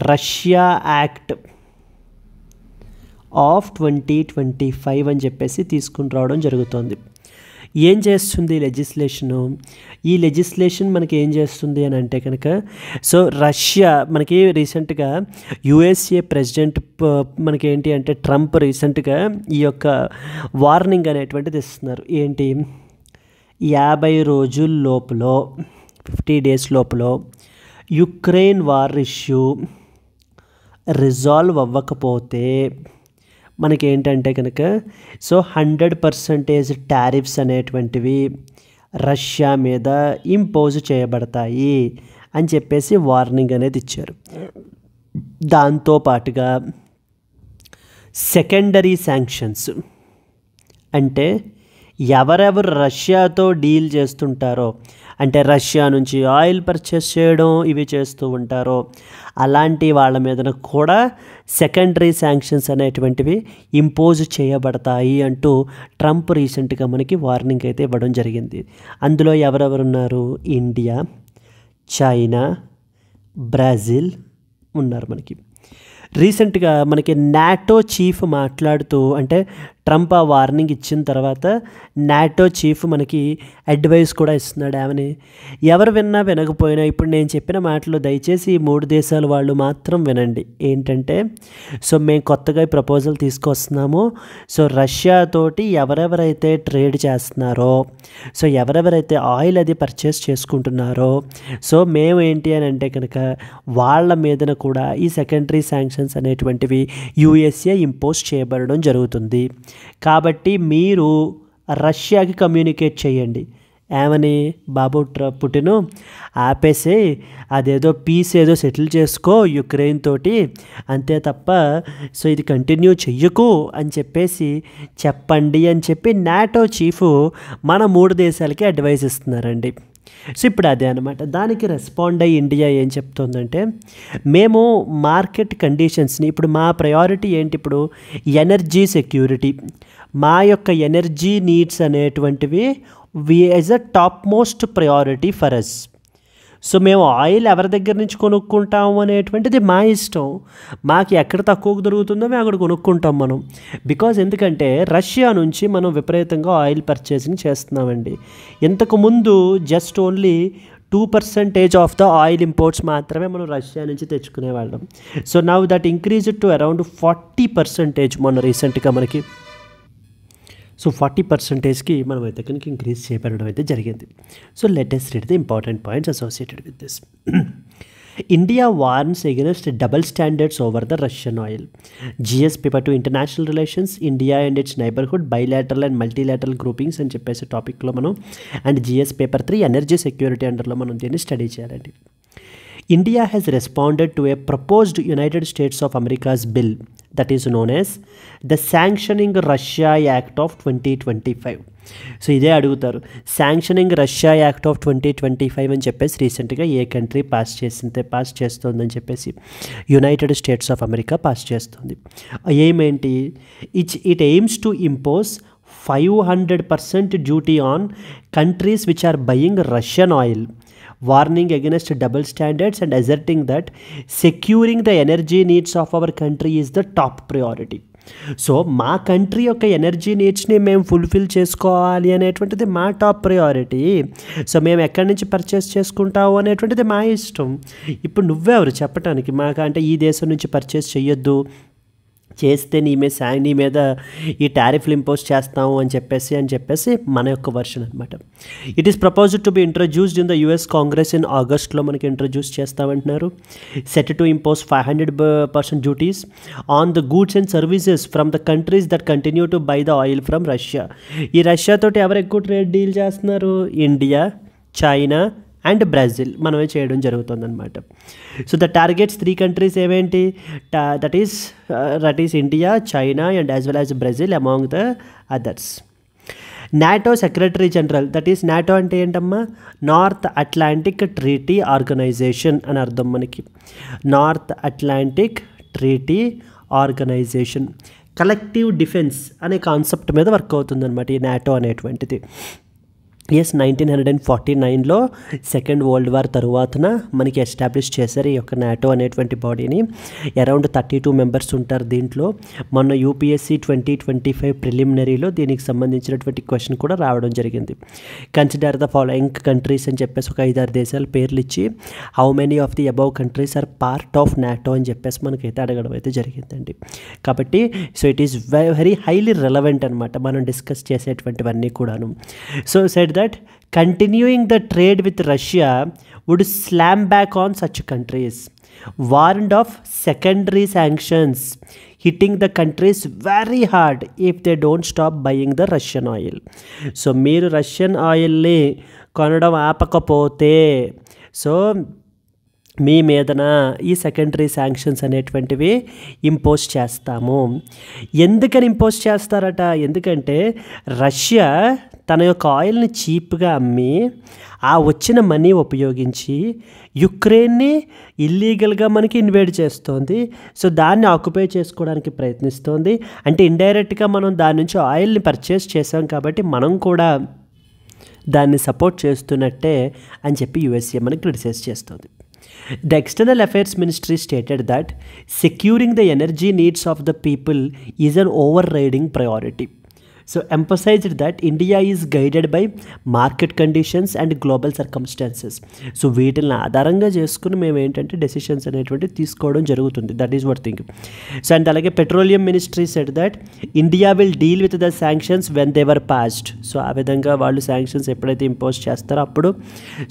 Russia act of 2025 అని చెప్పేసి తీసుకుని రావడం జరుగుతుంది. ఏం చేస్తుంది లెజిస్లేషను? ఈ లెజిస్లేషన్ మనకి ఏం చేస్తుంది అని అంటే కనుక, సో రష్యా మనకి రీసెంట్గా యుఎస్ఏ ప్రెసిడెంట్ మనకి ఏంటి అంటే ట్రంప్ రీసెంట్గా ఈ యొక్క వార్నింగ్ అనేటువంటిది ఇస్తున్నారు. ఏంటి? 50 రోజుల లోపల 50 days లోపల యుక్రెయిన్ వార్ ఇష్యూ రిజాల్వ్ అవ్వకపోతే మనకి ఏంటంటే కనుక సో 100% టారిఫ్స్ అనేటువంటివి రష్యా మీద ఇంపోజ్ చేయబడతాయి అని చెప్పేసి వార్నింగ్ అనేది ఇచ్చారు. దాంతోపాటుగా సెకండరీ శాంక్షన్స్ అంటే ఎవరెవరు రష్యాతో డీల్ చేస్తుంటారో, అంటే రష్యా నుంచి ఆయిల్ పర్చేస్ చేయడం ఇవి చేస్తూ ఉంటారో అలాంటి వాళ్ళ మీద కూడా సెకండరీ శాంక్షన్స్ అనేటువంటివి ఇంపోజ్ చేయబడతాయి అంటూ ట్రంప్ రీసెంట్గా మనకి వార్నింగ్ అయితే ఇవ్వడం జరిగింది. అందులో ఎవరెవరున్నారు? ఇండియా, చైనా, బ్రెజిల్ ఉన్నారు మనకి. రీసెంట్గా మనకి నాటో చీఫ్ మాట్లాడుతూ, అంటే ట్రంప్ ఆ వార్నింగ్ ఇచ్చిన తర్వాత నాటో చీఫ్ మనకి అడ్వైస్ కూడా ఇస్తున్నాడు. ఏమని, ఎవరు విన్నా వినకపోయినా ఇప్పుడు నేను చెప్పిన మాటలు దయచేసి ఈ 3 దేశాల వాళ్ళు మాత్రం వినండి. ఏంటంటే, సో మేము కొత్తగా ప్రపోజల్ తీసుకొస్తున్నాము. సో రష్యాతోటి ఎవరెవరైతే ట్రేడ్ చేస్తున్నారో, సో ఎవరెవరైతే ఆయిల్ అది పర్చేస్ చేసుకుంటున్నారో, సో మేము ఏంటి అని అంటే కనుక వాళ్ళ మీదన కూడా ఈ సెకండరీ శాంక్షన్స్ అనేటువంటివి యూఎస్ఏ ఇంపోజ్ చేయబడడం జరుగుతుంది. కాబట్టి మీరు రష్యాకి కమ్యూనికేట్ చేయండి. ఏమని, బాబు పుటిన్ ఆపేసి అదేదో పీస్ ఏదో సెటిల్ చేసుకో యుక్రెయిన్ తోటి, అంతే తప్ప సో ఇది కంటిన్యూ చెయ్యకు అని చెప్పేసి చెప్పండి అని చెప్పి నాటో చీఫ్ మన 3 దేశాలకి అడ్వైస్ ఇస్తున్నారండి. సో ఇప్పుడు అదే అనమాట. దానికి రెస్పాండ్ అయ్యి ఇండియా ఏం చెప్తుందంటే, మేము మార్కెట్ కండిషన్స్ని, ఇప్పుడు మా ప్రయారిటీ ఏంటి, ఇప్పుడు ఎనర్జీ సెక్యూరిటీ, మా యొక్క ఎనర్జీ నీడ్స్ అనేటువంటివి as a topmost priority for us. So మేము ఆయిల్ ఎవరి దగ్గర నుంచి కొనుక్కుంటాము అనేటువంటిది మా ఇష్టం. మాకు ఎక్కడ తక్కువకు దొరుకుతుందో మేము అక్కడ కొనుక్కుంటాం మనం. బికాజ్ ఎందుకంటే రష్యా నుంచి మనం విపరీతంగా ఆయిల్ పర్చేసింగ్ చేస్తున్నామండి. ఇంతకుముందు just only 2% of the oil imports మాత్రమే మనం రష్యా నుంచి తెచ్చుకునేవాళ్ళం. So now that increased to around 40% మొన్న రీసెంట్గా మనకి. సో 40%కి మనం అయితే కనుక ఇంక్రీజ్ చేయబడడం అయితే జరిగింది. So latest read the important points associated with this. India warns against double standards over the Russian oil. GS paper 2 international relations, India and its neighborhood, bilateral and multilateral groupings అని చెప్పేసి టాపిక్లో మనం, and GS paper 3 energy security అండర్లో మనం దీన్ని study చేయాలండి. India has responded to a proposed United States of America's bill that is known as the Sanctioning Russia Act of 2025. So ఇదే అడుగుతారు, శాంక్షనింగ్ రష్యా యాక్ట్ ఆఫ్ 2025 అని చెప్పేసి రీసెంట్గా ఏ country pass చేస్తుందని చెప్పేసి United States of America pass చేస్తుంది. ఏమేంటి, it aims to impose 500% duty on countries which are buying Russian oil, warning against double standards and asserting that securing the energy needs of our country is the top priority. So మా country యొక్క energy నీడ్స్ని మేము fulfil చేసుకోవాలి అనేటువంటిది మా top priority. So మేము ఎక్కడి నుంచి purchase చేసుకుంటాము అనేటువంటిది మా ఇష్టం. ఇప్పుడు నువ్వెవరు చెప్పడానికి మాకు, అంటే ఈ దేశం నుంచి పర్చేస్ చేయొద్దు, చేస్తే నీ మీద ఈ టారిఫ్లు ఇంపోజ్ చేస్తాము అని చెప్పేసి మన యొక్క వర్షన్ అనమాట. It is proposed to be introduced in the US Congress in ఆగస్ట్లో మనకి ఇంట్రడ్యూస్ చేస్తామంటున్నారు. Set to impose 500% duties on the goods and services from the countries that continue to buy the oil from Russia. ఈ రష్యాతోటి ఎవరు ఎక్కువ trade deal చేస్తున్నారు, India, China and Brazil మనమే చేయడం జరుగుతుందన్నమాట. సో ద టార్గెట్స్ 3 కంట్రీస్ ఏమేంటి, that is India, China and as well as Brazil among the others. NATO secretary general, that is NATO అంటే ఏంటమ్మా, నార్త్ అట్లాంటిక్ ట్రీటీ ఆర్గనైజేషన్ అని అర్థం మనకి. North Atlantic Treaty Organisation collective defence అనే concept మీద work అవుతుందన్నమాట ఈ నాటో అనేటువంటిది. 1949లో సెకండ్ వరల్డ్ వార్ తరువాతన మనకి ఎస్టాబ్లిష్ చేశారు ఈ యొక్క నాటో అనేటువంటి బాడీని. అరౌండ్ 32 మెంబర్స్ ఉంటారు దీంట్లో. మొన్న యూపీఎస్సీ 2025 ప్రిలిమినరీలో దీనికి సంబంధించినటువంటి క్వశ్చన్ కూడా రావడం జరిగింది. కన్సిడర్ ద ఫాలోయింగ్ కంట్రీస్ అని చెప్పేసి ఒక 5-6 దేశాల పేర్లు ఇచ్చి how many of the above countries are part of NATO అని చెప్పేసి మనకైతే అడగడం అయితే జరిగిందండి. కాబట్టి so it is very highly relevant అనమాట మనం డిస్కస్ చేసేటువంటివన్నీ కూడాను. So said that continuing the trade with Russia would slam back on such countries, warned of secondary sanctions hitting the countries very hard if they don't stop buying the Russian oil. So మీరు Russian ఆయిల్ని కొనడం ఆపకపోతే so మీ మీదన ఈ secondary sanctions అనేటువంటివి impose చేస్తాము. ఎందుకని impose చేస్తారట, ఎందుకంటే రష్యా తన యొక్క ఆయిల్ని చీప్గా అమ్మి ఆ వచ్చిన మనీ ఉపయోగించి యుక్రెయిన్ని ఇల్లీగల్గా మనకి ఇన్వేడ్ చేస్తోంది. సో దాన్ని ఆక్యుపై చేసుకోవడానికి ప్రయత్నిస్తోంది. అంటే ఇండైరెక్ట్గా మనం దాని నుంచి ఆయిల్ని పర్చేస్ చేసాం కాబట్టి మనం కూడా దాన్ని సపోర్ట్ చేస్తున్నట్టే అని చెప్పి యుఎస్ఏ మనకి క్రిటిసైజ్ చేస్తుంది. The External Affairs Ministry stated that securing the energy needs of the people is an overriding priority. So emphasised that India is guided by market conditions and global circumstances. So వీటిని ఆధారంగా చేసుకుని మేము ఏంటంటే decisions అనేటువంటి తీసుకోవడం జరుగుతుంది. That is what think. So and అలాగే petroleum ministry said that India will deal with the sanctions when they were passed. So ఆ విధంగా వాళ్ళు శాంక్షన్స్ ఎప్పుడైతే ఇంపోజ్ చేస్తారో అప్పుడు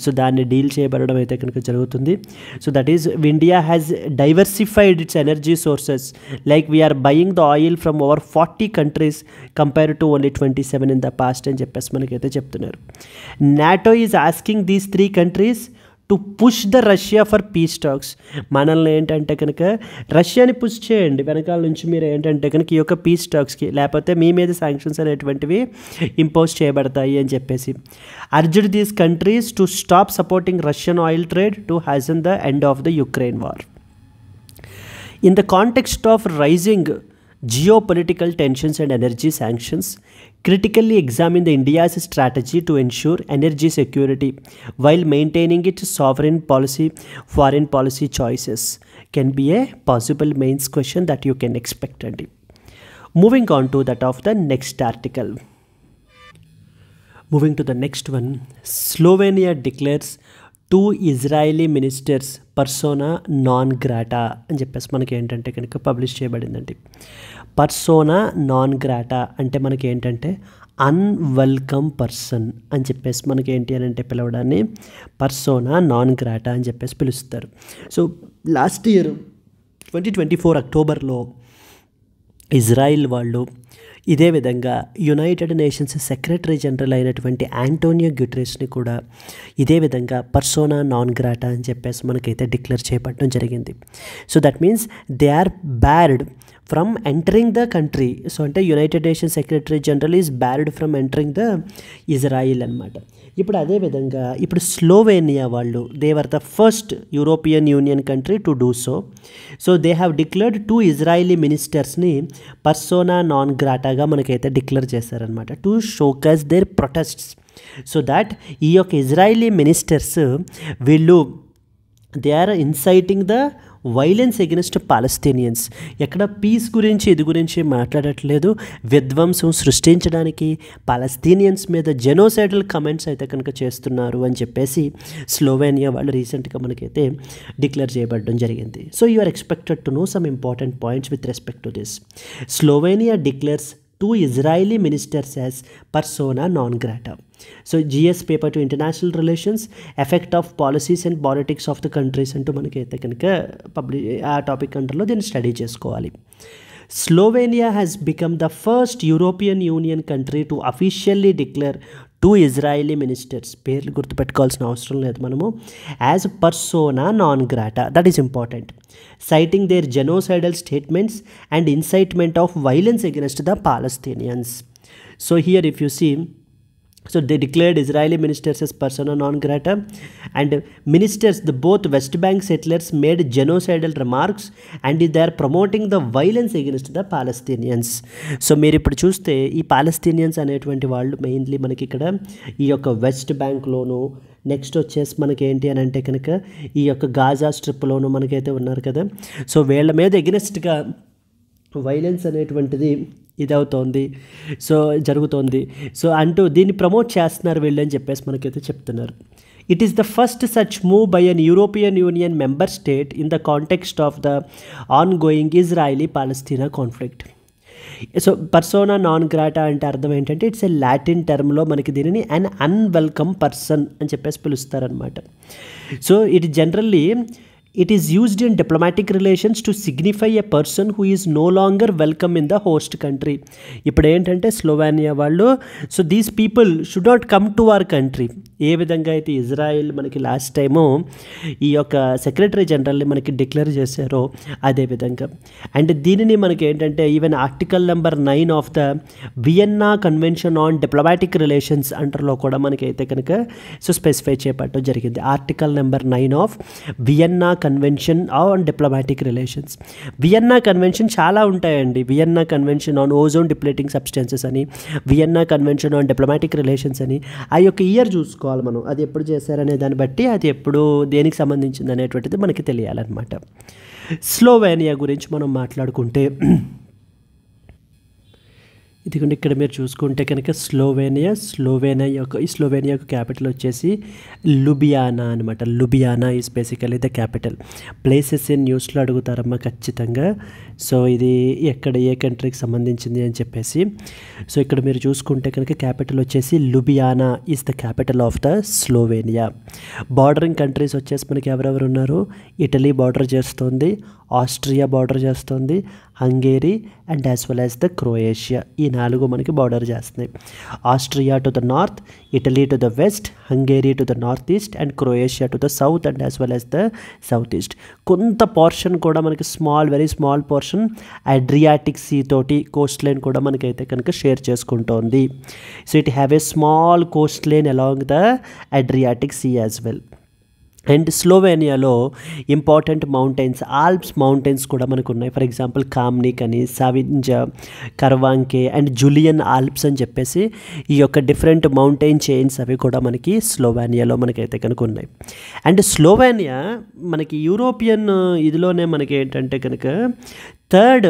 సో దాన్ని డీల్ చేయబడడం అయితే కనుక జరుగుతుంది. So that is India has diversified its energy sources, like we are buying the oil from over 40 countries compare to only 27 in the past అని చెప్పేసి మనకైతే చెప్తున్నారు. NATO is asking these 3 countries to push the Russia for peace talks. మనల్ని ఏంటంటే కనుక రష్యాని push చేయండి వెనకాల నుంచి, మీరు ఏంటంటే కనుక ఈ యొక్క పీస్ టాక్స్కి, లేకపోతే మీ మీద శాంక్షన్స్ అనేటువంటివి ఇంపోజ్ చేయబడతాయి అని చెప్పేసి. Urged these countries to stop supporting Russian oil trade to hasn't the end of the Ukraine war. In the context of rising geopolitical tensions and energy sanctions, critically examine the India's strategy to ensure energy security while maintaining its sovereign policy, foreign policy choices can be a possible mains question that you can expect. And moving on to that of the next article. Moving to the next one, Slovenia declares 2 Israeli ministers persona non grata అని చెప్పేసి మనకి ఏంటంటే కనుక publish చేయబడిందండి. Persona non grata అంటే మనకి ఏంటంటే unwelcome person అని చెప్పేసి మనకి ఏంటి అని అంటే పిలవడాన్ని పర్సోనా నాన్ గ్రాటా అని చెప్పేసి పిలుస్తారు. సో లాస్ట్ ఇయర్ 2024 అక్టోబర్లో ఇజ్రాయిల్ వాళ్ళు ఇదే విధంగా యునైటెడ్ నేషన్స్ సెక్రటరీ జనరల్ అయినటువంటి యాంటోనియో గ్యూటెరస్ని కూడా ఇదే విధంగా పర్సోనా నాన్ గ్రాటా అని చెప్పేసి మనకైతే డిక్లేర్ చేయబడడం జరిగింది. So that means they are barred from entering the country. So అంటే United Nations secretary general is barred from entering the Israel అనమాట. ఇప్పుడు అదేవిధంగా ఇప్పుడు స్లోవేనియా వాళ్ళు they were the first European Union country to do so. So they have declared 2 Israeli మినిస్టర్స్ని persona non గ్రాటాగా మనకైతే declare చేశారనమాట to showcase their protests. So that ఈ యొక్క ఇజ్రాయిలీ మినిస్టర్స్ వీళ్ళు they are inciting the violence against Palestinians. ఎక్కడ piece గురించి ఇది గురించి మాట్లాడట్లేదు, విధ్వంసం సృష్టించడానికి పాలస్తీనియన్స్ మీద జెనోసైడల్ కమెంట్స్ అయితే కనుక చేస్తున్నారు అని చెప్పేసి స్లోవేనియా వాళ్ళు రీసెంట్గా మనకైతే డిక్లేర్ చేయబడడం జరిగింది. So you are expected to know some important points with respect to this. Slovenia declares 2 Israeli ministers as persona non grata. So GS paper to international relations, effect of policies and politics of the countries అంటూ మనకైతే కనుక ఆ topic అంటర్లో దీన్ని study చేసుకోవాలి. Slovenia has become the first European Union country to officially declare 2 Israeli ministers, పేర్లు గుర్తుపెట్టుకోవాల్సిన అవసరం లేదు మనము, as persona non grata. That is important, citing their genocidal statements and incitement of violence against the Palestinians. So here if you see, so they declared Israeli ministers as persona non grata, and ministers, the both West Bank settlers made genocidal remarks and they are promoting the violence against the Palestinians. So మీరు ఇప్పుడు చూస్తే ఈ Palestinians అనేటువంటి వాళ్ళు mainly మనకి ఇక్కడ ఈ యొక్క వెస్ట్ బ్యాంక్లోను, నెక్స్ట్ వచ్చేసి మనకి ఏంటి అని అంటే కనుక ఈ యొక్క గాజా స్ట్రిప్లోను మనకైతే ఉన్నారు కదా. సో వీళ్ళ మీద ఎగెనెస్ట్గా వైలెన్స్ అనేటువంటిది ఇదవుతోంది, సో జరుగుతోంది. సో అంటూ దీన్ని ప్రమోట్ చేస్తున్నారు వీళ్ళు అని చెప్పేసి మనకైతే చెప్తున్నారు. It is the first such move by an European union member state in the context of the on going Israeli Palestine conflict. So persona non grata అంటే అర్థం ఏంటంటే ఇట్స్ ఏ లాటిన్ టర్మ్లో మనకి దీనిని అన్ అన్వెల్కమ్ పర్సన్ అని చెప్పేసి పిలుస్తారనమాట. So it generally it is used in diplomatic relations to signify a person who is no longer welcome in the host country. ఇప్పుడు ఏంటంటే స్లోవేనియా వాళ్ళు so these people should not come to our country. ఏ విధంగా అయితే Israel మనకి last time ఈ యొక్క secretary జనరల్ని మనకి డిక్లేర్ చేశారో అదేవిధంగా. అండ్ దీనిని మనకి ఏంటంటే even article number 9 of the Vienna convention on diplomatic relations అంటర్లో కూడా మనకైతే కనుక సో స్పెసిఫై చేయబడటం జరిగింది. Article number 9 of Vienna convention on diplomatic relations. Vienna convention చాలా ఉంటాయండి. Vienna convention on ozone depleting substances అని, Vienna convention on diplomatic relations అని, ఆ యొక్క ఇయర్ చూసుకోవాలి మనం, అది ఎప్పుడు చేశారనే దాన్ని బట్టి అది ఎప్పుడు దేనికి సంబంధించింది అనేటువంటిది మనకి తెలియాలన్నమాట. స్లోవేనియా గురించి మనం మాట్లాడుకుంటే ఇదిగోండి ఇక్కడ మీరు చూసుకుంటే కనుక స్లోవేనియా యొక్క క్యాపిటల్ వచ్చేసి లుబియానా అనమాట. Ljubljana is basically the capital. Places in న్యూస్లో అడుగుతారమ్మా ఖచ్చితంగా. సో ఇది ఎక్కడ ఏ కంట్రీకి సంబంధించింది అని చెప్పేసి. సో ఇక్కడ మీరు చూసుకుంటే కనుక క్యాపిటల్ వచ్చేసి Ljubljana is the capital of the Slovenia. Bordering countries వచ్చేసి మనకి ఎవరెవరు ఉన్నారు? ఇటలీ బార్డర్ చేస్తుంది, ఆస్ట్రియా బార్డర్ చేస్తుంది, Hungary and as well as the Croatia. ఈ 4 మనకి బార్డర్ చేస్తున్నాయి. Austria to the north, Italy to the west, Hungary to the north east and Croatia to the south and as well as the south east. కొంత portion కూడా మనకి very small portion Adriatic sea తోటి Coast line కూడా మనకైతే కనుక share చేసుకుంటోంది. So it have a small coastline along the Adriatic sea as well. అండ్ స్లోవేనియాలో ఇంపార్టెంట్ మౌంటైన్స్, ఆల్ప్స్ మౌంటైన్స్ కూడా మనకు ఉన్నాయి. ఫర్ ఎగ్జాంపుల్ కామ్నిక్ అని, Savinja, Karavanke and Julian Alps అని చెప్పేసి ఈ యొక్క డిఫరెంట్ మౌంటైన్ చైన్స్ అవి కూడా మనకి స్లోవేనియాలో మనకైతే కనుక ఉన్నాయి. అండ్ స్లోవేనియా మనకి యూరోపియన్ ఇదిలోనే మనకి ఏంటంటే కనుక థర్డ్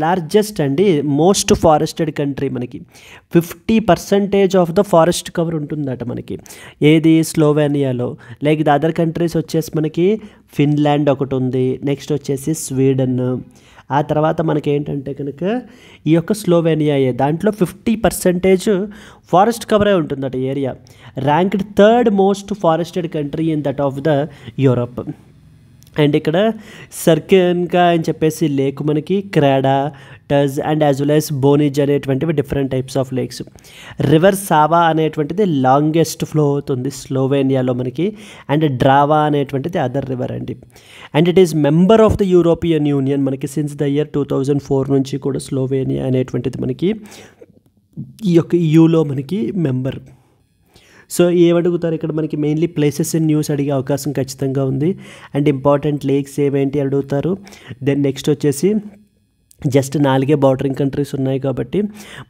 లార్జెస్ట్ అండి మోస్ట్ ఫారెస్టెడ్ కంట్రీ. మనకి 50% ఆఫ్ ద ఫారెస్ట్ కవర్ ఉంటుందట మనకి. ఏది? స్లోవేనియాలో. లైక్ ద అదర్ కంట్రీస్ వచ్చేసి మనకి ఫిన్లాండ్ ఒకటి ఉంది, నెక్స్ట్ వచ్చేసి స్వీడన్, ఆ తర్వాత మనకి ఏంటంటే కనుక ఈ యొక్క స్లోవేనియాయే. దాంట్లో 50% ఫారెస్ట్ కవరే ఉంటుందట area. Ranked third most forested country in that of the Europe. And ఇక్కడ సర్కెన్కా అని చెప్పేసి లేక్ మనకి, క్రాడా, టజ్ and as well as Bohinj అనేటువంటివి different types of lakes. River Sava అనేటువంటిది లాంగెస్ట్ ఫ్లో అవుతుంది స్లోవేనియాలో మనకి. అండ్ డ్రావా అనేటువంటిది అదర్ రివర్ అండి. And it is member of the European Union మనకి సిన్స్ ద ఇయర్ 2004 నుంచి కూడా స్లోవేనియా అనేటువంటిది మనకి ఈ యొక్క యూలో మనకి మెంబర్. సో ఏమడుగుతారు ఇక్కడ మనకి? మెయిన్లీ ప్లేసెస్ ఇన్ న్యూస్ అడిగే అవకాశం ఖచ్చితంగా ఉంది. అండ్ ఇంపార్టెంట్ లేక్స్ ఏమేంటి అడుగుతారు. దెన్ నెక్స్ట్ వచ్చేసి జస్ట్ 4 బార్డరింగ్ కంట్రీస్ ఉన్నాయి కాబట్టి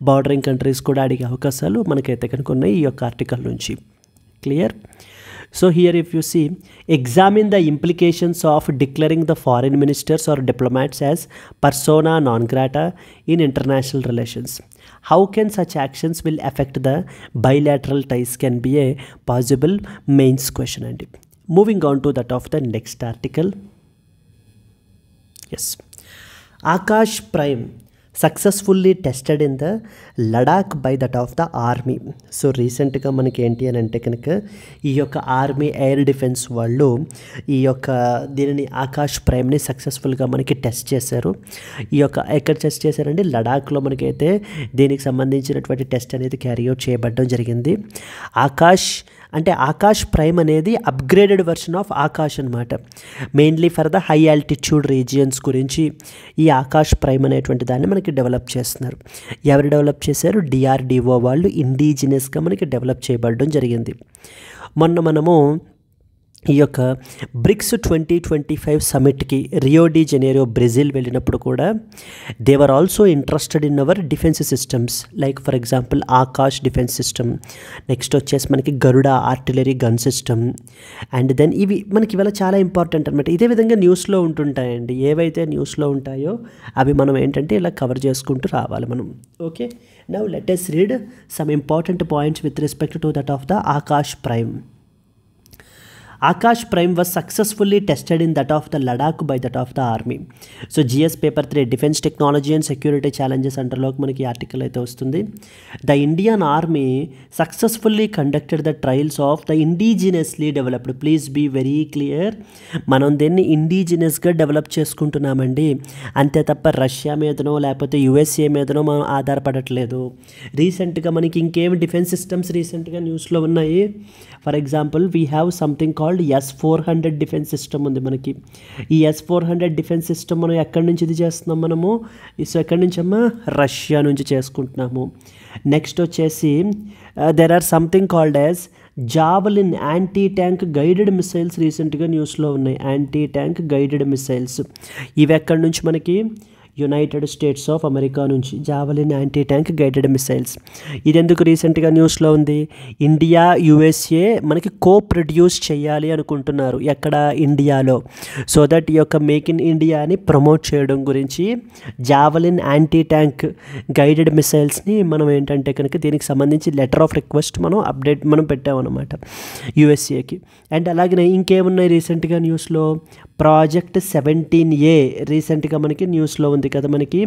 బార్డరింగ్ కంట్రీస్ కూడా అడిగే అవకాశాలు మనకైతే కనుక ఉన్నాయి ఈ యొక్క ఆర్టికల్ నుంచి. Clear? So here if you see, examine the implications of declaring the foreign ministers or diplomats as persona non grata in international relations. How can such actions will affect the bilateral ties can be a possible mains question. And moving on to that of the next article. Yes, Akash Prime successfully tested in the Ladakh by that of the army. So రీసెంట్గా మనకి ఏంటి అని అంటే కనుక ఈ యొక్క army air defence వాళ్ళు ఈ యొక్క దీనిని ఆకాష్ ప్రైమ్ని సక్సెస్ఫుల్గా మనకి టెస్ట్ చేశారు. ఈ యొక్క ఎక్కడ టెస్ట్ చేశారండి? లడాక్లో మనకైతే దీనికి సంబంధించినటువంటి టెస్ట్ అనేది క్యారీ అవుట్ చేయబడడం జరిగింది. ఆకాష్ ప్రైమ్ అనేది అప్గ్రేడెడ్ వెర్షన్ ఆఫ్ ఆకాష్ అనమాట. Mainly for the high altitude regions గురించి ఈ ఆకాష్ ప్రైమ్ అనేటువంటి దాన్ని మనకి డెవలప్ చేస్తున్నారు. ఎవరు డెవలప్ చేశారు? డిఆర్డిఓ వాళ్ళు ఇండిజినస్గా మనకి డెవలప్ చేయబడడం జరిగింది. మొన్న మనము ఈ యొక్క బ్రిక్స్ 2025 సమిట్కి రియో డి జెనేరో బ్రెజిల్ వెళ్ళినప్పుడు కూడా they were also interested in our defence systems. Like for example Akash defence system, next వచ్చేసి మనకి Garuda artillery gun system. And then ఇవి మనకి ఇవాళ చాలా ఇంపార్టెంట్ అనమాట. ఇదే విధంగా న్యూస్లో ఉంటుంటాయండి. ఏవైతే న్యూస్లో ఉంటాయో అవి మనం ఏంటంటే ఇలా కవర్ చేసుకుంటూ రావాలి మనం. Okay, now let us read some important points with respect to that of the Akash Prime. Akash Prime was successfully tested in that of the Ladakh by that of the army. So GS paper 3 defense technology and security challenges అండర్లోకి మనకి article అయితే వస్తుంది. The Indian army successfully conducted the trials of the indigenously developed. Please be very clear. మనం దీన్ని ఇండిజినస్గా develop చేసుకుంటున్నామండి. అంతే తప్ప Russia మీదనో లేకపోతే USA మీదనో మనం ఆధారపడట్లేదు. రీసెంట్గా మనకి ఇంకేమి డిఫెన్స్ సిస్టమ్స్ రీసెంట్గా న్యూస్లో ఉన్నాయి. For example we have something called S-400 defence system ఉంది మనకి. ఈ S-400 డిఫెన్స్ సిస్టమ్ మనం ఎక్కడి నుంచి ఇది చేస్తున్నాం మనము? సో ఎక్కడి నుంచి అమ్మా? రష్యా నుంచి చేసుకుంటున్నాము. నెక్స్ట్ వచ్చేసి there or something called as javelin anti tank guided missiles రీసెంట్గా న్యూస్లో ఉన్నాయి. యాంటీ ట్యాంక్ గైడెడ్ మిసైల్స్ ఇవి ఎక్కడి నుంచి మనకి? యునైటెడ్ స్టేట్స్ ఆఫ్ అమెరికా నుంచి javelin anti tank guided missiles. ఇది ఎందుకు రీసెంట్గా న్యూస్లో ఉంది? ఇండియా యుఎస్ఏ మనకి ప్రొడ్యూస్ చేయాలి అనుకుంటున్నారు ఎక్కడ? ఇండియాలో. సో దట్ ఈ యొక్క మేక్ ఇన్ ఇండియాని ప్రమోట్ చేయడం గురించి జావలిన్ యాంటీ ట్యాంక్ గైడెడ్ మిసైల్స్ని మనం ఏంటంటే కనుక దీనికి సంబంధించి లెటర్ ఆఫ్ రిక్వెస్ట్ మనం పెట్టామన్నమాట యుఎస్ఏకి. అండ్ అలాగే ఇంకేమున్నాయి రీసెంట్గా న్యూస్లో? ప్రాజెక్ట్ 17A రీసెంట్గా మనకి న్యూస్లో ఉంది కదా. మనకి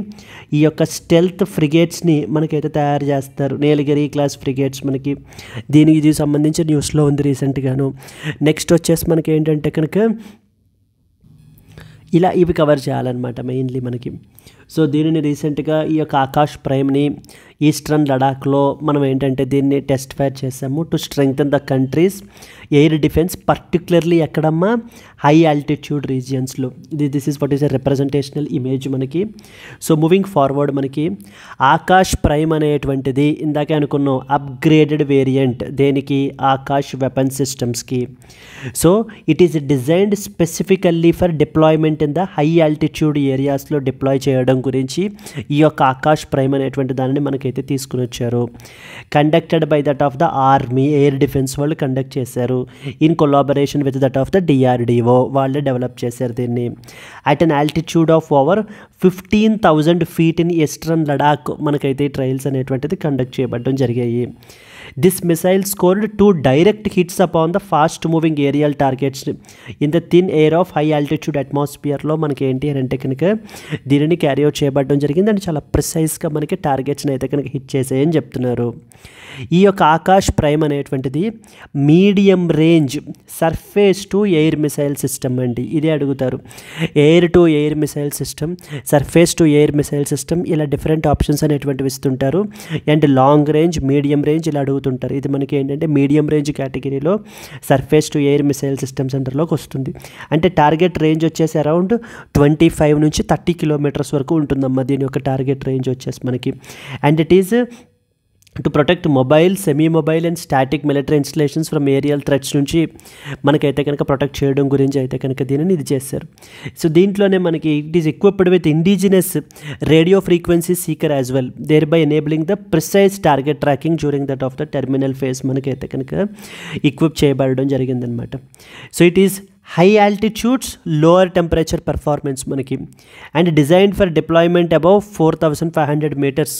ఈ యొక్క స్టెల్త్ ఫ్రిగేట్స్ని మనకైతే తయారు చేస్తారు, నీలగిరి క్లాస్ ఫ్రిగేట్స్ మనకి దీనికి సంబంధించి న్యూస్లో ఉంది రీసెంట్గాను. నెక్స్ట్ వచ్చేసి మనకి ఏంటంటే కనుక ఇలా ఇవి కవర్ చేయాలన్నమాట మెయిన్లీ మనకి. సో దీనిని రీసెంట్గా ఈ యొక్క ఆకాష్ ప్రైమ్ని ఈస్టర్న్ లడాఖ్లో మనం ఏంటంటే దీన్ని టెస్ట్ ఫైర్ చేసాము to strengthen the country's air defence, particularly ఎక్కడమ్మా? హై ఆల్టిట్యూడ్ రీజియన్స్లో. This is what is a representational image మనకి. సో మూవింగ్ ఫార్వర్డ్ మనకి ఆకాష్ ప్రైమ్ అనేటువంటిది ఇందాకే అనుకున్నాం అప్గ్రేడెడ్ వేరియంట్ దేనికి? ఆకాష్ వెపన్ సిస్టమ్స్కి. So it is designed specifically for deployment in the high altitude ఏరియాస్లో డిప్లాయ్ చేయడం గురించి ఈ యొక్క ఆకాష్ ప్రైమ్ అనేటువంటి దానిని మనకైతే తీసుకుని వచ్చారు. Conducted by that of the army, air defence వాళ్ళు కండక్ట్ చేశారు in collaboration with that of the DRDO, వాళ్ళే డెవలప్ చేశారు దీన్ని. At an altitude of over 15,000 feet in eastern Ladakh మనకైతే ట్రయల్స్ అనేటువంటిది కండక్ట్ చేయబడడం జరిగాయి. This missile scored 2 direct hits upon the fast moving aerial targets in the thin air of high altitude atmosphereలో మనకి ఏంటి అని అంటే కనుక దీనిని క్యారీ అవుట్ చేయబడడం జరిగింది. అండ్ చాలా ప్రిసైజ్గా మనకి టార్గెట్స్ని అయితే కనుక హిట్ చేసాయని చెప్తున్నారు. ఈ యొక్క ఆకాష్ ప్రైమ్ అనేటువంటిది medium range surface to air missile system అండి. ఇదే అడుగుతారు, air to air missile system, surface to air missile system, ఇలా డిఫరెంట్ ఆప్షన్స్ అనేటువంటివి ఇస్తుంటారు. And long range, medium range ఇలా అడుగుతుంటారు. ఇది మనకి ఏంటంటే మీడియం రేంజ్ కేటగిరీలో surface to air missile system సెంటర్లోకి వస్తుంది. అంటే టార్గెట్ రేంజ్ వచ్చేసి అరౌండ్ 25 నుంచి 30 kilometers వరకు ఉంటుందమ్మా దీని యొక్క టార్గెట్ రేంజ్ వచ్చేసి మనకి. And it is to protect mobile, semi mobile and static military installations from aerial threats నుంచి మనకైతే కనుక ప్రొటెక్ట్ చేయడం గురించి అయితే కనుక దీనిని ఇది చేశారు. సో దీంట్లోనే మనకి it is equipped with indigenous radio frequency seeker as well, thereby enabling the precise target tracking during that of the terminal phase మనకైతే కనుక ఎక్విప్ చేయబడడం జరిగిందనమాట. So it is high altitudes lower temperature performance మనకి and design for deployment above 4,500 meters.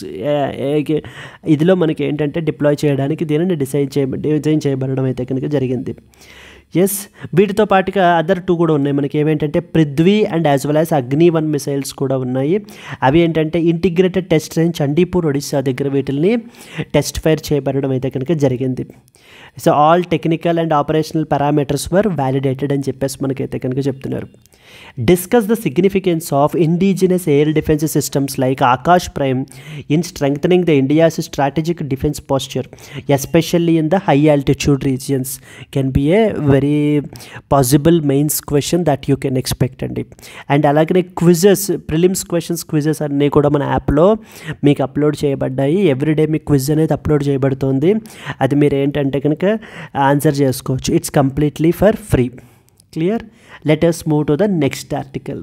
ఇదిలో మనకి ఏంటంటే deploy చేయడానికి దీనిని డిజైన్ చేయబడడం అయితే కనుక జరిగింది. ఎస్, వీటితో పాటుగా అదర్ 2 కూడా ఉన్నాయి మనకి. ఏమేంటంటే Prithvi and as well as Agni missiles కూడా ఉన్నాయి. అవి ఏంటంటే integrated test range Chandipur Odisha దగ్గర వీటిని టెస్ట్ ఫైర్ చేయబడడం అయితే కనుక జరిగింది. So all technical and operational parameters were validated అని చెప్పేసి మనకైతే కనుక చెప్తున్నారు. Discuss the significance of indigenous air defence systems like Akash prime in strengthening the India's strategic defence posture especially in the high altitude regions can be a very possible mains question that you can expect అండి. And అలాగే quizzes, prelims quizzes అన్నీ కూడా మన యాప్లో మీకు upload చేయబడ్డాయి. Everyday మీకు quiz అనేది అప్లోడ్ చేయబడుతుంది. అది మీరు ఏంటంటే కనుక ఆన్సర్ చేసుకోవచ్చు. It's completely for free. Clear? Let us move to the next article.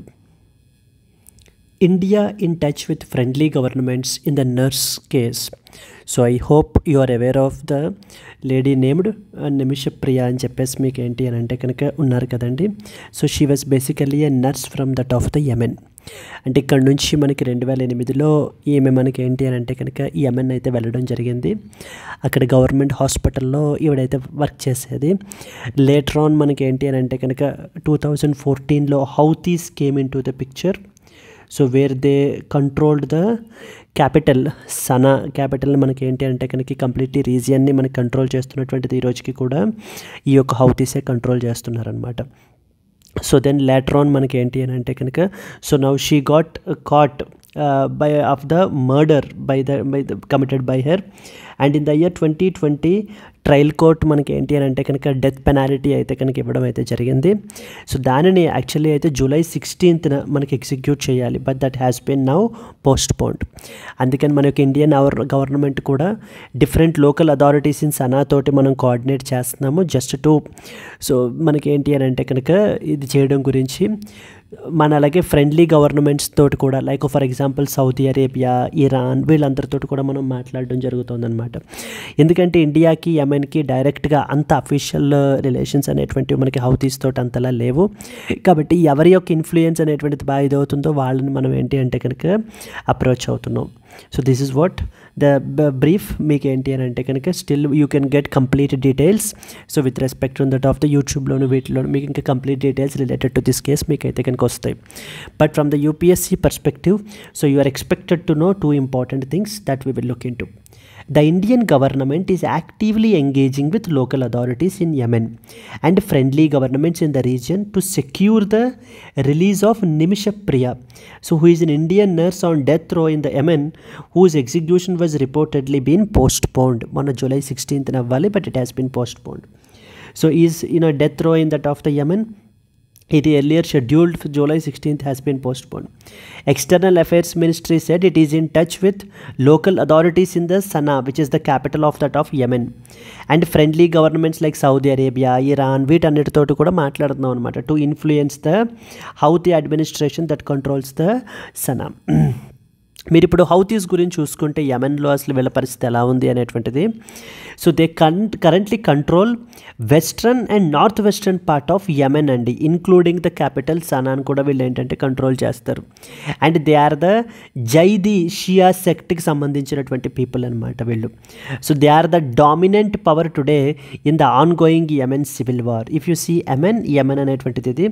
India in touch with friendly governments in the nurse case. So I hope you are aware of the lady named Nimisha Priya అని చెప్పేసి మీకు ఏంటి అని అంటే కనుక ఉన్నారు కదండి. So she was basically a nurse from that of the Yemen. అంటే ఇక్కడ నుంచి మనకి 2008లో ఈమె మనకి ఏంటి అని అంటే కనుక యెమెన్ అయితే వెళ్ళడం జరిగింది. అక్కడ గవర్నమెంట్ హాస్పిటల్లో ఈవిడైతే వర్క్ చేసేది. లేటర్ ఆన్ మనకి ఏంటి అని అంటే కనుక 2014లో Houthis came in to the picture. So where they controlled the capital Sanaa క్యాపిటల్ని మనకి ఏంటి అంటే కనుక కంప్లీట్లీ రీజియన్ని మనకి కంట్రోల్ చేస్తున్నటువంటిది ఈ రోజుకి కూడా ఈ యొక్క హౌతీసే కంట్రోల్ చేస్తున్నారనమాట. సో దెన్ లేటర్ ఆన్ మనకి ఏంటి అని అంటే కనుక so now she got cot by of the murder by the committed by her, and in the year 2020 trial court మనకి ఏంటి అని అంటే కనుక డెత్ పెనాల్టీ అయితే కనుక ఇవ్వడం అయితే జరిగింది. సో దానిని యాక్చువల్లీ అయితే July 16th మనకి ఎగ్జిక్యూట్ చేయాలి, but that has been now postponed. అందుకని మనకి ఇండియన్ గవర్నమెంట్ కూడా different local authorities in Sanaa తోటి మనం కోఆర్డినేట్ చేస్తున్నాము జస్ట్ టు సో మనకి ఏంటి అని అంటే కనుక ఇది చేయడం గురించి. మన అలాగే ఫ్రెండ్లీ గవర్నమెంట్స్ తోటి కూడా like for example Saudi Arabia, Iran వీళ్ళందరితో కూడా మనం మాట్లాడడం జరుగుతుందన్నమాట. ఎందుకంటే ఇండియాకి యెమెన్కి డైరెక్ట్గా అంత అఫీషియల్ రిలేషన్స్ అనేటువంటివి మనకి హౌతీస్ తోటి అంతలా లేవు. కాబట్టి ఎవరి యొక్క ఇన్ఫ్లుయెన్స్ అనేటువంటిది బాగా ఇదవుతుందో వాళ్ళని మనం ఏంటి అంటే కనుక అప్రోచ్ అవుతున్నాం. So this is what the brief. మీకు ఏంటి అని అంటే కనుక still you can get complete details. So with respect to that of the యూట్యూబ్లోను వీటిలోను మీకు ఇంకా complete details related to this case మీకు అయితే కనుక వస్తాయి. But from the UPSC perspective, so you are expected to know 2 important things that we will look into. The Indian government is actively engaging with local authorities in Yemen and friendly governments in the region to secure the release of Nimisha Priya, so who is an Indian nurse on death row in the Yemen, whose execution was reportedly been postponed. On July 16th navvali, but it has been postponed. So is in a death row in that of the Yemen. It earlier scheduled for July 16th has been postponed. External Affairs Ministry said it is in touch with local authorities in the Sana'a, which is the capital of that of Yemen, and friendly governments like Saudi Arabia, Iran, వీటన్నిటితోటి కూడా మాట్లాడుతున్నాం అనమాట to influence the Houthi administration that controls the Sana'a. మీరు ఇప్పుడు Houthis గురించి చూసుకుంటే యెమెన్లో అసలు వీళ్ళ పరిస్థితి ఎలా ఉంది అనేటువంటిది. So they currently control western and north western part of Yemen అండి, ఇన్క్లూడింగ్ ద క్యాపిటల్ సనాని కూడా వీళ్ళు ఏంటంటే కంట్రోల్ చేస్తారు. And they are the Zaidi Shia సెక్ట్కి సంబంధించినటువంటి పీపుల్ అనమాట వీళ్ళు. So they are the dominant power today in the ongoing Yemen civil war. If you see Yemen అనేటువంటిది ఇది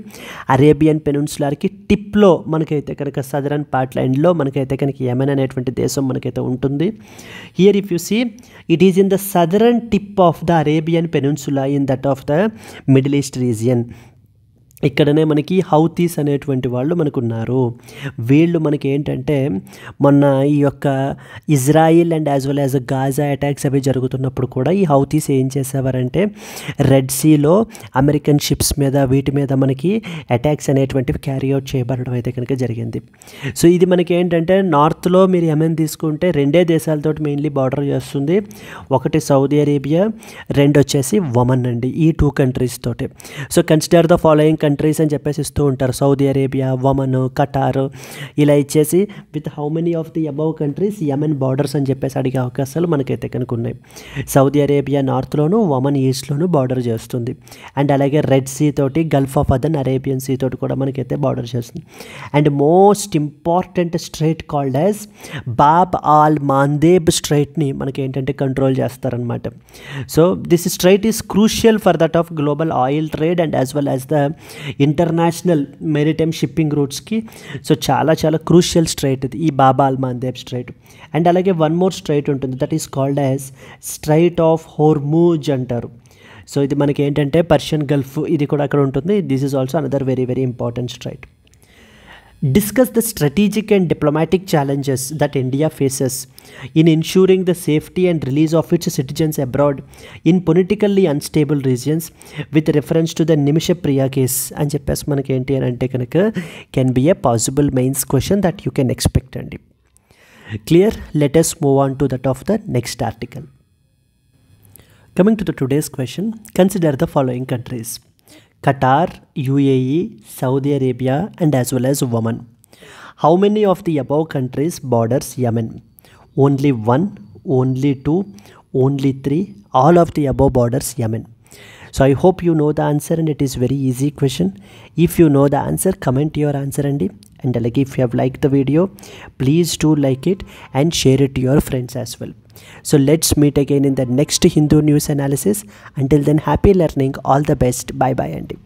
అరేబియన్ పెనిన్సులార్కి టిప్లో మనకైతే కనుక సదరన్ పార్ట్ లైన్లో మనకైతే కనుక యెమెన్ అనేటువంటి దేశం మనకైతే ఉంటుంది. Here if you see it is in the southern tip of the Arabian peninsula in that of the middle east region. ఇక్కడనే మనకి హౌతీస్ అనేటువంటి వాళ్ళు మనకున్నారు. వీళ్ళు మనకి ఏంటంటే మొన్న ఈ యొక్క Israel and as well as Gaza attacks అవి జరుగుతున్నప్పుడు కూడా ఈ హౌతీస్ ఏం చేసేవారంటే రెడ్ సీలో అమెరికన్ షిప్స్ మీద వీటి మీద మనకి అటాక్స్ అనేటువంటివి క్యారీ అవుట్ చేయబడడం అయితే కనుక జరిగింది. సో ఇది మనకి ఏంటంటే నార్త్లో మీరు యెమెన్ తీసుకుంటే 2 దేశాలతో మెయిన్లీ బార్డర్ చేస్తుంది. ఒకటి సౌదీ అరేబియా, 2 వచ్చేసి ఒమన్ అండి. ఈ 2 కంట్రీస్ తోటి. So consider the following countries అని చెప్పేసి ఇస్తూ ఉంటారు. సౌదీ అరేబియా, ఒమన్, ఖటార్ ఇలా ఇచ్చేసి with how many of the above countries Yemen borders అని చెప్పేసి అడిగే అవకాశాలు మనకైతే కనుక ఉన్నాయి. సౌదీ అరేబియా నార్త్లోను, ఒమన్ ఈస్ట్లోను బార్డర్ చేస్తుంది. అండ్ అలాగే రెడ్ సీ తోటి, gulf of Aden, Arabian sea తోటి కూడా మనకైతే బార్డర్ చేస్తుంది. And most important strait called as Bab al Mandeb స్ట్రైట్ని మనకి ఏంటంటే కంట్రోల్ చేస్తారనమాట. So this strait is crucial for that of global oil trade and as well as the international maritime shipping రూట్స్కి. So చాలా చాలా crucial strait ఇది, ఈ Bab al Mandeb strait. And అలాగే వన్ మోర్ స్ట్రైట్ ఉంటుంది, that is called as strait of Hormuz అంటారు. So ఇది మనకి ఏంటంటే పర్షియన్ గల్ఫ్ ఇది కూడా అక్కడ ఉంటుంది. This is also another very very important straight. Discuss the strategic and diplomatic challenges that India faces in ensuring the safety and release of its citizens abroad in politically unstable regions with reference to the Nimisha Priya case అని చెప్పేసి మనకి ఏంటి అని అంటే కనుక can be a possible mains question that you can expect అండి. Clear? Let us move on to that of the next article. Coming to the today's question, consider the following countries: Qatar, UAE, Saudi Arabia and as well as Oman. How many of the above countries borders Yemen? Only 1, only 2, only 3, all of the above borders Yemen. So I hope you know the answer and it is very easy question. If you know the answer, comment your answer andi. And like if you have liked the video, please do like it and share it to your friends as well. So let's meet again in the next Hindu news analysis. Until then, happy learning. All the best. Bye bye, Andy.